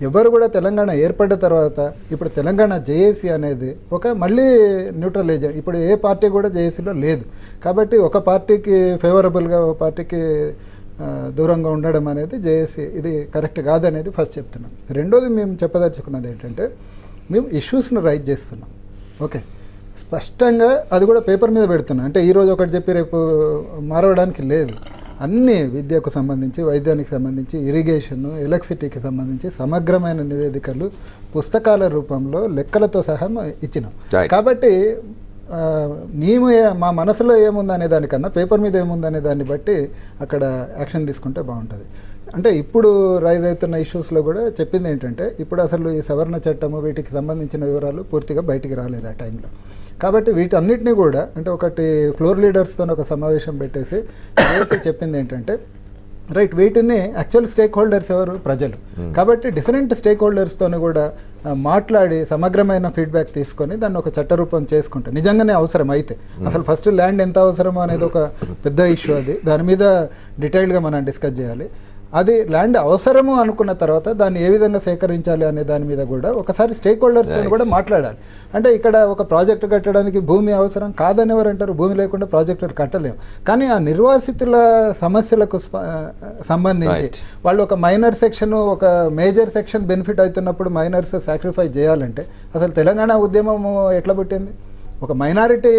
ఎవరు కూడా తెలంగాణ ఏర్పడిన తర్వాత ఇప్పుడు తెలంగాణ జేఏసీ అనేది ఒక మళ్ళీ న్యూట్రల్ ఏజెంట్, ఇప్పుడు ఏ పార్టీ కూడా జేఏసీలో లేదు. కాబట్టి ఒక పార్టీకి ఫేవరబుల్గా, ఒక పార్టీకి దూరంగా ఉండడం అనేది జేఏసీ ఇది కరెక్ట్ కాదనేది ఫస్ట్ చెప్తున్నాం. రెండోది మేము చెప్పదలుచుకున్నది ఏంటంటే, మేము ఇష్యూస్ను రైజ్ చేస్తున్నాం. ఓకే, స్పష్టంగా అది కూడా పేపర్ మీద పెడుతున్నాం. అంటే ఈరోజు ఒకటి చెప్పి రేపు మారవడానికి లేదు. అన్ని విద్యకు సంబంధించి, వైద్యానికి సంబంధించి, ఇరిగేషన్, ఎలక్ట్రిసిటీకి సంబంధించి సమగ్రమైన నివేదికలు పుస్తకాల రూపంలో లెక్కలతో సహా ఇచ్చినాం. కాబట్టి మేము మా మనసులో ఏముందనే దానికన్నా పేపర్ మీద ఏముందనే దాన్ని బట్టి అక్కడ యాక్షన్ తీసుకుంటే బాగుంటుంది. అంటే ఇప్పుడు రైజ్ అవుతున్న ఇష్యూస్లో కూడా చెప్పింది ఏంటంటే, ఇప్పుడు అసలు ఈ సవరణ చట్టము వీటికి సంబంధించిన వివరాలు పూర్తిగా బయటికి రాలేదు ఆ టైంలో. కాబట్టి వీటన్నిటినీ కూడా, అంటే ఒకటి ఫ్లోర్ లీడర్స్తో ఒక సమావేశం పెట్టేసి చెప్పింది ఏంటంటే, రైట్, వీటిని యాక్చువల్ స్టేక్ హోల్డర్స్ ఎవరు? ప్రజలు. కాబట్టి డిఫరెంట్ స్టేక్ హోల్డర్స్తో కూడా మాట్లాడి సమగ్రమైన ఫీడ్బ్యాక్ తీసుకొని దాన్ని ఒక చట్టరూపం చేసుకుంటే నిజంగానే అవసరం అయితే, అసలు ఫస్ట్ ల్యాండ్ ఎంత అవసరమో అనేది ఒక పెద్ద ఇష్యూ, అది దాని మీద డీటెయిల్గా మనం డిస్కస్ చేయాలి. అది ల్యాండ్ అవసరము అనుకున్న తర్వాత దాన్ని ఏ విధంగా సేకరించాలి అనే దాని మీద కూడా ఒకసారి స్టేక్ హోల్డర్స్తో కూడా మాట్లాడాలి. అంటే ఇక్కడ ఒక ప్రాజెక్టు కట్టడానికి భూమి అవసరం కాదని ఎవరు అంటారు? భూమి లేకుండా ప్రాజెక్టులు కట్టలేము. కానీ ఆ నిర్వాసితుల సమస్యలకు సంబంధించి వాళ్ళు ఒక మైనర్ సెక్షన్, ఒక మేజర్ సెక్షన్ బెనిఫిట్ అవుతున్నప్పుడు మైనర్స్ సాక్రిఫైస్ చేయాలంటే అసలు తెలంగాణ ఉద్యమం ఎట్లా పుట్టింది? ఒక మైనారిటీ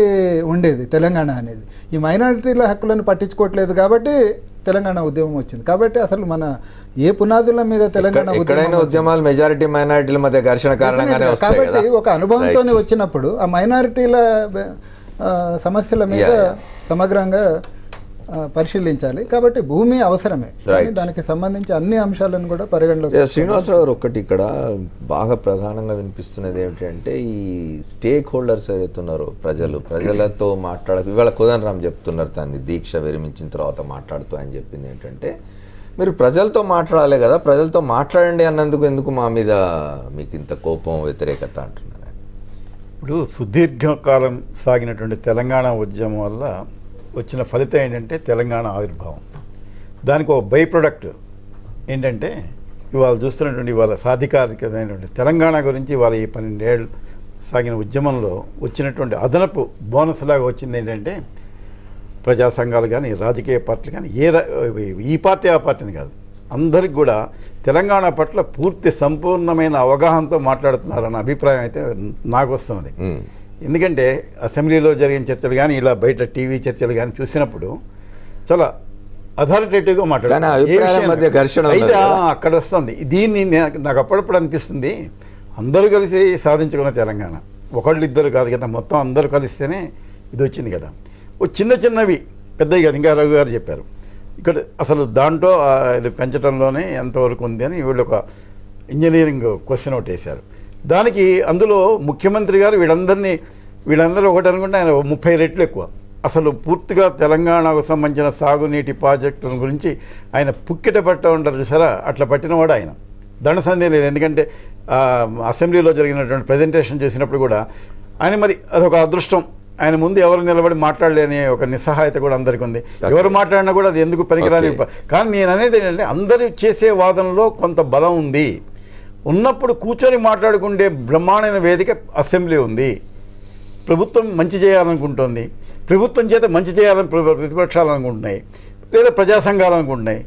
ఉండేది తెలంగాణ అనేది. ఈ మైనారిటీల హక్కులను పట్టించుకోవట్లేదు కాబట్టి తెలంగాణ ఉద్యమం వచ్చింది. కాబట్టి అసలు మన ఏ పునాదుల మీద తెలంగాణ ఉద్యమాలు మెజారిటీ మైనారిటీల మధ్య ఘర్షణ కారణంగానే వస్తాయి కదా. కాబట్టి ఒక అనుభవంతోనే వచ్చినప్పుడు ఆ మైనారిటీల సమస్యల మీద సమగ్రంగా పరిశీలించాలి. కాబట్టి భూమి అవసరమే, కానీ దానికి సంబంధించి అన్ని అంశాలను కూడా పరిగణలోకి. శ్రీనివాసరావు గారు, ఒకటి ఇక్కడ బాగా ప్రధానంగా వినిపిస్తున్నది ఏమిటంటే ఈ స్టేక్ హోల్డర్స్ ఎవరైతున్నారో ప్రజలతో ఇవాళ కోదండరాం చెప్తున్నారు, దాన్ని దీక్ష విరమించిన తర్వాత మాట్లాడుతూ ఆయన చెప్పింది ఏంటంటే మీరు ప్రజలతో మాట్లాడాలి కదా, ప్రజలతో మాట్లాడండి అన్నందుకు ఎందుకు మా మీద మీకు ఇంత కోపం, వ్యతిరేకత అంటున్నారు. ఇప్పుడు సుదీర్ఘకాలం సాగినటువంటి తెలంగాణ ఉద్యమం వల్ల వచ్చిన ఫలితం ఏంటంటే తెలంగాణ ఆవిర్భావం. దానికి ఒక బై ప్రొడక్ట్ ఏంటంటే ఇవాళ చూస్తున్నటువంటి ఇవాళ సాధికారికమైనటువంటి తెలంగాణ గురించి ఇవాళ ఈ 12 ఏళ్ళు సాగిన ఉద్యమంలో వచ్చినటువంటి అదనపు బోనస్ లాగా వచ్చింది ఏంటంటే ప్రజా సంఘాలు కానీ రాజకీయ పార్టీలు కానీ ఈ పార్టీ ఆ పార్టీని కాదు, అందరికి కూడా తెలంగాణ పట్ల పూర్తి సంపూర్ణమైన అవగాహనతో మాట్లాడుతున్నారన్న అభిప్రాయం అయితే నాకు వస్తున్నది. ఎందుకంటే అసెంబ్లీలో జరిగిన చర్చలు కానీ ఇలా బయట టీవీ చర్చలు కానీ చూసినప్పుడు చాలా అథారిటేటివ్గా మాట్లాడారు. అయితే అక్కడ వస్తుంది దీన్ని నాకు అప్పుడప్పుడు అనిపిస్తుంది, అందరూ కలిసి సాధించుకున్న తెలంగాణ, ఒకళ్ళు ఇద్దరు కాదు కదా, మొత్తం అందరూ కలిస్తేనే ఇది వచ్చింది కదా. ఓ చిన్నవి పెద్దవి కాదు. ఇంకా రఘు గారు చెప్పారు ఇక్కడ అసలు దాంట్లో ఇది పెంచడంలోనే ఎంతవరకు ఉంది అని వీళ్ళు ఒక ఇంజనీరింగ్ క్వశ్చన్ ఒకటి వేశారు. దానికి అందులో ముఖ్యమంత్రి గారు వీళ్ళందరూ ఒకటి అనుకుంటే ఆయన 30 రెట్లు ఎక్కువ. అసలు పూర్తిగా తెలంగాణకు సంబంధించిన సాగునీటి ప్రాజెక్టుల గురించి ఆయన పుక్కిట పట్ట ఉంటారు చూసారా, అట్లా పట్టినవాడు ఆయన. దండ సందేహం లేదు. ఎందుకంటే అసెంబ్లీలో జరిగినటువంటి ప్రజెంటేషన్ చేసినప్పుడు కూడా ఆయన మరి అదొక అదృష్టం, ఆయన ముందు ఎవరు నిలబడి మాట్లాడలేని ఒక నిస్సహాయత కూడా అందరికీ ఉంది. ఎవరు మాట్లాడినా కూడా అది ఎందుకు పనికిరాని. కానీ నేను అనేది ఏంటంటే అందరూ చేసే వాదనలో కొంత బలం ఉంది. ఉన్నప్పుడు కూర్చొని మాట్లాడుకుంటే బ్రహ్మాండమైన వేదిక అసెంబ్లీ ఉంది. ప్రభుత్వం మంచి చేయాలనుకుంటుంది, ప్రభుత్వం చేత మంచి చేయాలని ప్రతిపక్షాలు అనుకుంటున్నాయి, లేదా ప్రజా సంఘాలు అనుకుంటున్నాయి.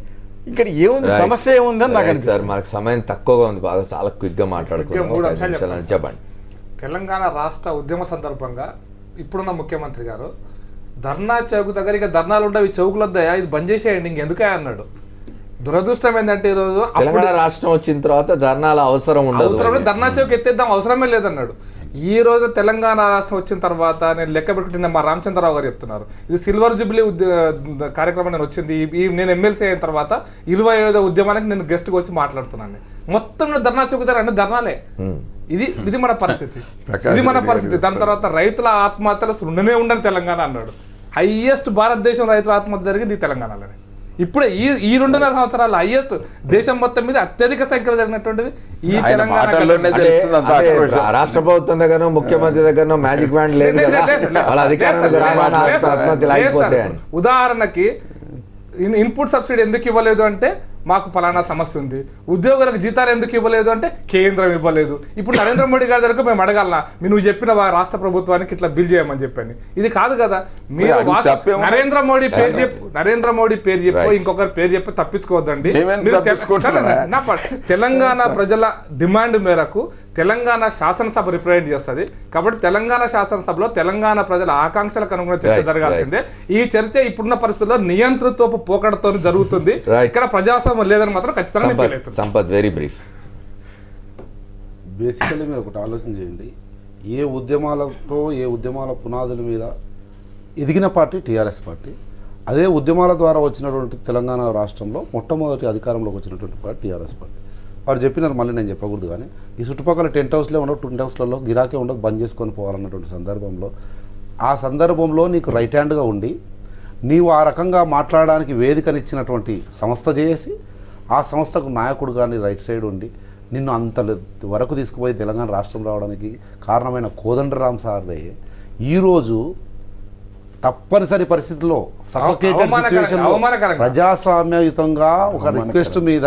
ఇక్కడ ఏముంది, సమస్య ఏముందని నాకు అనిపిస్తుంది. మనకు సమయం తక్కువగా ఉంది, బాగా చాలా క్విక్గా మాట్లాడుకుంటాం. చెప్పండి. తెలంగాణ రాష్ట్ర ఉద్యమ సందర్భంగా ఇప్పుడున్న ముఖ్యమంత్రి గారు ధర్నా చౌక్ దగ్గర ఇక ధర్నాలు ఉండవు, చౌకులు వద్దాయా, ఇది బంద్ చేసేయండి ఇంకెందుకే అన్నాడు. దురదృష్టం ఏంటంటే ఈరోజు తెలంగాణ రాష్ట్రం వచ్చిన తర్వాత ధర్నాల అవసరం ఉండదు, ధర్నా చౌక్ ఎత్తేద్దాం అవసరమే లేదన్నాడు. ఈ రోజు తెలంగాణ రాష్ట్రం వచ్చిన తర్వాత నేను లెక్క పెట్టుకుంటున్న మా రామచంద్రరావు గారు చెప్తున్నారు, ఇది సిల్వర్ జూబ్లీ కార్యక్రమం నేను వచ్చింది, నేను ఎమ్మెల్సీ అయిన తర్వాత 25వ ఉద్యమానికి నేను గెస్ట్గా వచ్చి మాట్లాడుతున్నాను. మొత్తం ధర్నా చౌక్ దగ్గర అన్ని ధర్నాలే. ఇది మన పరిస్థితి, ఇది మన పరిస్థితి. దాని తర్వాత రైతుల ఆత్మహత్యలు ఉండని తెలంగాణ అన్నాడు. హైయెస్ట్ భారతదేశం రైతుల ఆత్మహత్య జరిగింది ఈ తెలంగాణలోనే. ఇప్పుడే ఈ 2.5 సంవత్సరాలు హైయెస్ట్ దేశం మొత్తం మీద అత్యధిక సంఖ్యలో జరిగినటువంటిది ఈ తెలంగాణ. రాష్ట్ర ప్రభుత్వం దగ్గర, ముఖ్యమంత్రి దగ్గర మ్యాజిక్ బ్యాండ్ లేదు కదా. ఉదాహరణకి ఇన్పుట్ సబ్సిడీ ఎందుకు ఇవ్వలేదు అంటే మాకు ఫలానా సమస్య ఉంది. ఉద్యోగులకు జీతాలు ఎందుకు ఇవ్వలేదు అంటే కేంద్రం ఇవ్వలేదు. ఇప్పుడు నరేంద్ర మోడీ గారి దగ్గర మేము అడగాలనా, నువ్వు చెప్పిన రాష్ట్ర ప్రభుత్వానికి ఇట్లా బిల్ చేయమని చెప్పండి. ఇది కాదు కదా. మీరు నరేంద్ర మోడీ పేరు చెప్పి ఇంకొకరి పేరు చెప్పి తప్పించుకోవద్దండి. తెలంగాణ ప్రజల డిమాండ్ మేరకు తెలంగాణ శాసనసభ రిప్రజెంట్ చేస్తుంది. కాబట్టి తెలంగాణ శాసనసభలో తెలంగాణ ప్రజల ఆకాంక్షలకు అనుగుణ చర్చ జరగాల్సిందే. ఈ చర్చ ఇప్పుడున్న పరిస్థితుల్లో నియంతృత్వపు పోకడతో జరుగుతుంది. ఇక్కడ ప్రజాస్వామ్యం లేదని మాత్రం ఖచ్చితంగా సంపత్ వెరీ బ్రీఫ్. బేసికల్లీ మీరు ఒకటి ఆలోచన చేయండి, ఏ ఉద్యమాల పునాదుల మీద ఎదిగిన పార్టీ టీఆర్ఎస్ పార్టీ. అదే ఉద్యమాల ద్వారా వచ్చినటువంటి తెలంగాణ రాష్ట్రంలో మొట్టమొదటి అధికారంలోకి వచ్చినటువంటి పార్టీ టీఆర్ఎస్ పార్టీ. వారు చెప్పినారు, మళ్ళీ నేను చెప్పకూడదు కానీ ఈ చుట్టుపక్కల టెంట్ హౌస్లో ఉండవు, టెంట్ హౌస్లలో గిరాకే ఉండదు, బంద్ చేసుకొని పోవాలన్నటువంటి సందర్భంలో నీకు రైట్ హ్యాండ్గా ఉండి నీవు ఆ రకంగా మాట్లాడడానికి వేదికనిచ్చినటువంటి సంస్థ చేసి ఆ సంస్థకు నాయకుడు కానీ రైట్ సైడ్ ఉండి నిన్ను అంత వరకు తీసుకుపోయి తెలంగాణ రాష్ట్రం రావడానికి కారణమైన కోదండరాం సార్దే ఈరోజు తప్పనిసరి పరిస్థితుల్లో సఫకేటెడ్ అవమానకరంగా, సిచ్యువేషన్ అవమానకరంగా. ప్రజాస్వామ్యయుతంగా ఒక రిక్వెస్ట్ మీద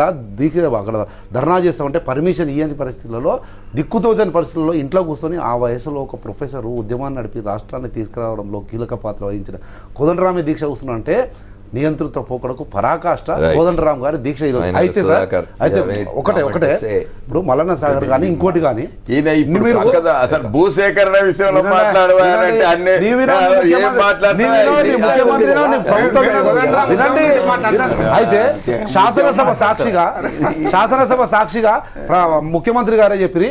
అక్కడ ధర్నా చేస్తామంటే పర్మిషన్ ఇవ్వని పరిస్థితులలో దిక్కుతోచని పరిస్థితుల్లో ఇంట్లో కూర్చొని ఆ వయసులో ఒక ప్రొఫెసర్ ఉద్యమాన్ని నడిపి రాష్ట్రాన్ని తీసుకురావడంలో కీలక పాత్ర వహించిన కోదండరామి దీక్ష కూర్చున్నా అంటే నియంతృత్వ పోకడకు పరాకాష్ట Right. కోదండరామ్ గారి దీక్ష ఈరోజు. Final, అయితే సార్ సుధాకర్. అయితే Yeah, ఒకటే say. ఇప్పుడు మల్లన్న సాగర్ కానీ ఇంకోటి కానీ ఈయన ఇప్పుడు మీరు- పక్కద అసలు భూసేకరణ విషయంలో వినండి, మాట్లాడవాలంటే అన్ని నీ వినండి, ఏం ముఖ్యమంత్రి- నీ వినండి, ముఖ్యమంత్రి వినండి, ప్రభుత్వం వినండి, వినండి. అయితే శాసనసభ సాక్షిగా ముఖ్యమంత్రి గారే చెప్పి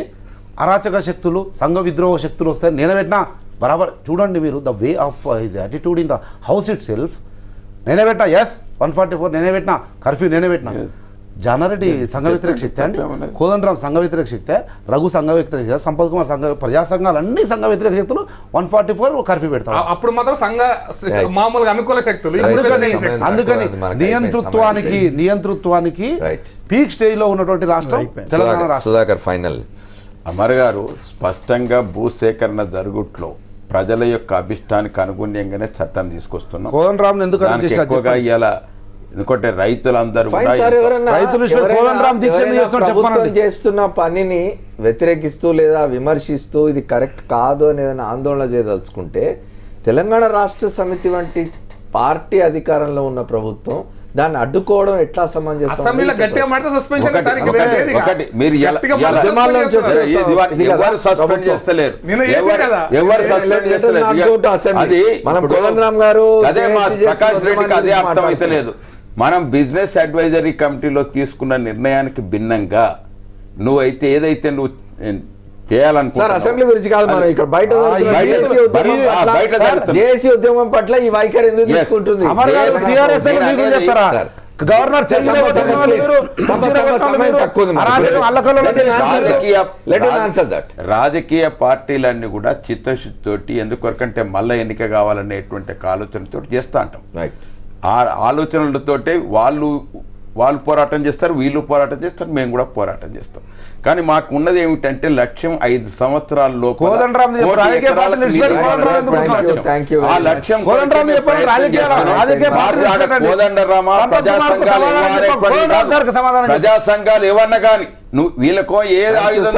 అరాచక శక్తులు సంఘ విద్రోహ శక్తులు వస్తాయి నేనే పెట్టినా బరాబర్. చూడండి మీరు the way of his attitude in the house it self. నేనే పెట్టినా, ఎస్ 144 నేనే పెట్టినా, కర్ఫ్యూ నేనే పెట్టినా. జానారెడ్డి సంఘ వ్యతిరేక శక్తి అండి, కోదండరామ్ సంఘ వ్యతిరేక శక్తి, రఘు సంఘ వ్యతిరేక శక్తి, సంపత్ కుమార్ సంఘ, ప్రజా సంఘాలు అన్ని సంఘ వ్యతిరేక శక్తులు 144 కర్ఫ్యూ పెడతారు. అప్పుడు మాత్రం మామూలుగా అనుకూల శక్తులు అందుకని నియంతృత్వానికి Right. పీక్ స్టేజ్ లో ఉన్నటువంటి రాష్ట్రం తెలంగాణ రాష్ట్రం. సుధాకర్ ఫైనల్. అమర్ గారు స్పష్టంగా భూసేకరణ జరుగుట్లో ప్రజల యొక్క అభిష్టానికి అనుగుణ్యంగానే చట్టం తీసుకొస్తున్నాం. కోదండరామ్ ఎందుకు దానికి చేశారు ఎక్కువగా ఇలా ఎందుకంటే రైతులందరూ ఫైన్ కూడా సార్, ఎవరన్నా- రైతులు ఇష్టం ఎవరైనా- కోదండరామ్ దీక్ష ఎందుకు ఎవరైనా చేస్తున్నాడు ప్రభుత్వం చెప్పనండి. చేస్తున్న పనిని వ్యతిరేకిస్తూ లేదా విమర్శిస్తూ ఇది కరెక్ట్ కాదు అని ఏదైనా ఆందోళన చేయదలుచుకుంటే తెలంగాణ రాష్ట్ర సమితి వంటి పార్టీ అధికారంలో ఉన్న ప్రభుత్వం దాన్ని అడ్డుకోవడం ఎట్లా సమంజసం? అసెంబ్లీలో గట్టిగా మాట్లాడితే సస్పెన్షన్ ఒకటి మీరు ఎవరు సస్పెండ్ చేస్తలేరు, ఎవరు సస్పెండ్ చేస్తలేరు. అది మనం కోదండరామ్ గారు అదే మా ప్రకాష్ రెడ్డికి అదే అర్థం అయితే లేదు. మనం బిజినెస్ అడ్వైజరీ కమిటీలో తీసుకున్న నిర్ణయానికి భిన్నంగా నువ్వైతే ఏదైతే నువ్వు సార్ అసెంబ్లీ గురించి కాదు, మనం ఇక్కడ బయట జేఏసీ ఉద్యమం పట్ల ఈ వైఖరి ఎందుకు తీసుకుంటుంది? గవర్నర్ రాజకీయ పార్టీలన్నీ కూడా చిత్తశుద్ధితోటి ఎందుకొరకంటే మళ్ళీ ఎన్నిక కావాలనేటువంటి ఆలోచనతో చేస్తా అంటాం. ఆ ఆలోచనలతోటే వాళ్ళు పోరాటం చేస్తారు, వీళ్ళు పోరాటం చేస్తారు, మేము కూడా పోరాటం చేస్తాం. కానీ మాకు ఉన్నది ఏమిటంటే లక్ష్యం 5 సంవత్సరాల లోపు ఆ లక్ష్యం ప్రజా సంఘాలు ఏమన్నా కానీ నువ్వు వీళ్ళకో ఏ ఆయుధం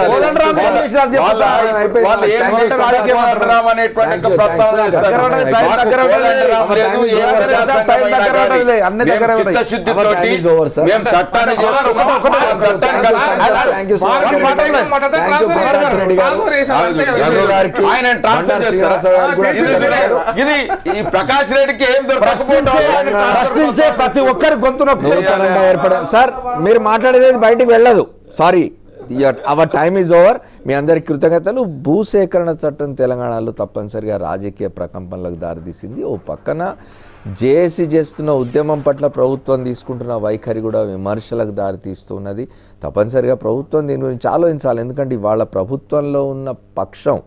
ఇది ఈ ప్రకాష్ రెడ్డికి ఏం ప్రశ్నించే ప్రతి ఒక్కరి గొంతు సార్ మీరు మాట్లాడేది బయటికి వెళ్ళదు. Sorry, our time is over. మీ అందరికి కృతజ్ఞతలు. భూసేకరణ చట్టం తెలంగాణలో తప్పనిసరిగా రాజకీయ ప్రకంపనలకు దారితీసింది. ఓ పక్కన జేఏసీ చేస్తున్న ఉద్యమం పట్ల ప్రభుత్వం తీసుకుంటున్న వైఖరి కూడా విమర్శలకు దారితీస్తున్నది. తప్పనిసరిగా ప్రభుత్వం దీని గురించి ఆలోచించాలి. ఎందుకంటే ఇవాళ ప్రభుత్వంలో ఉన్న పక్షం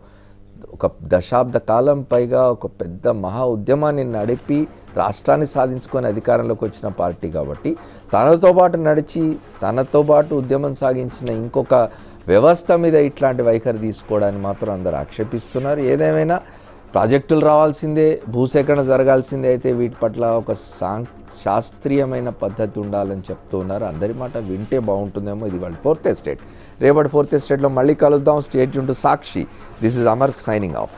ఒక దశాబ్ద కాలం పైగా ఒక పెద్ద మహా ఉద్యమాన్ని నడిపి రాష్ట్రాన్ని సాధించుకొని అధికారంలోకి వచ్చిన పార్టీ కాబట్టి తనతో పాటు నడిచి తనతో పాటు ఉద్యమం సాగించిన ఇంకొక వ్యవస్థ మీద ఇట్లాంటి వైఖరి తీసుకోవడాన్ని మాత్రం అందరూ ఆక్షేపిస్తున్నారు. ఏదేమైనా ప్రాజెక్టులు రావాల్సిందే, భూసేకరణ జరగాల్సిందే. అయితే వీటి పట్ల ఒక శాస్త్రీయమైన పద్ధతి ఉండాలని చెప్తూ ఉన్నారు. అందరి మాట వింటే బాగుంటుందేమో. ఇది వాళ్ళ 4th ఎస్టేట్. రేపటి 4th ఎస్టేట్లో మళ్ళీ కలుద్దాం. State Yoon to Sakshi. This is Amar signing off.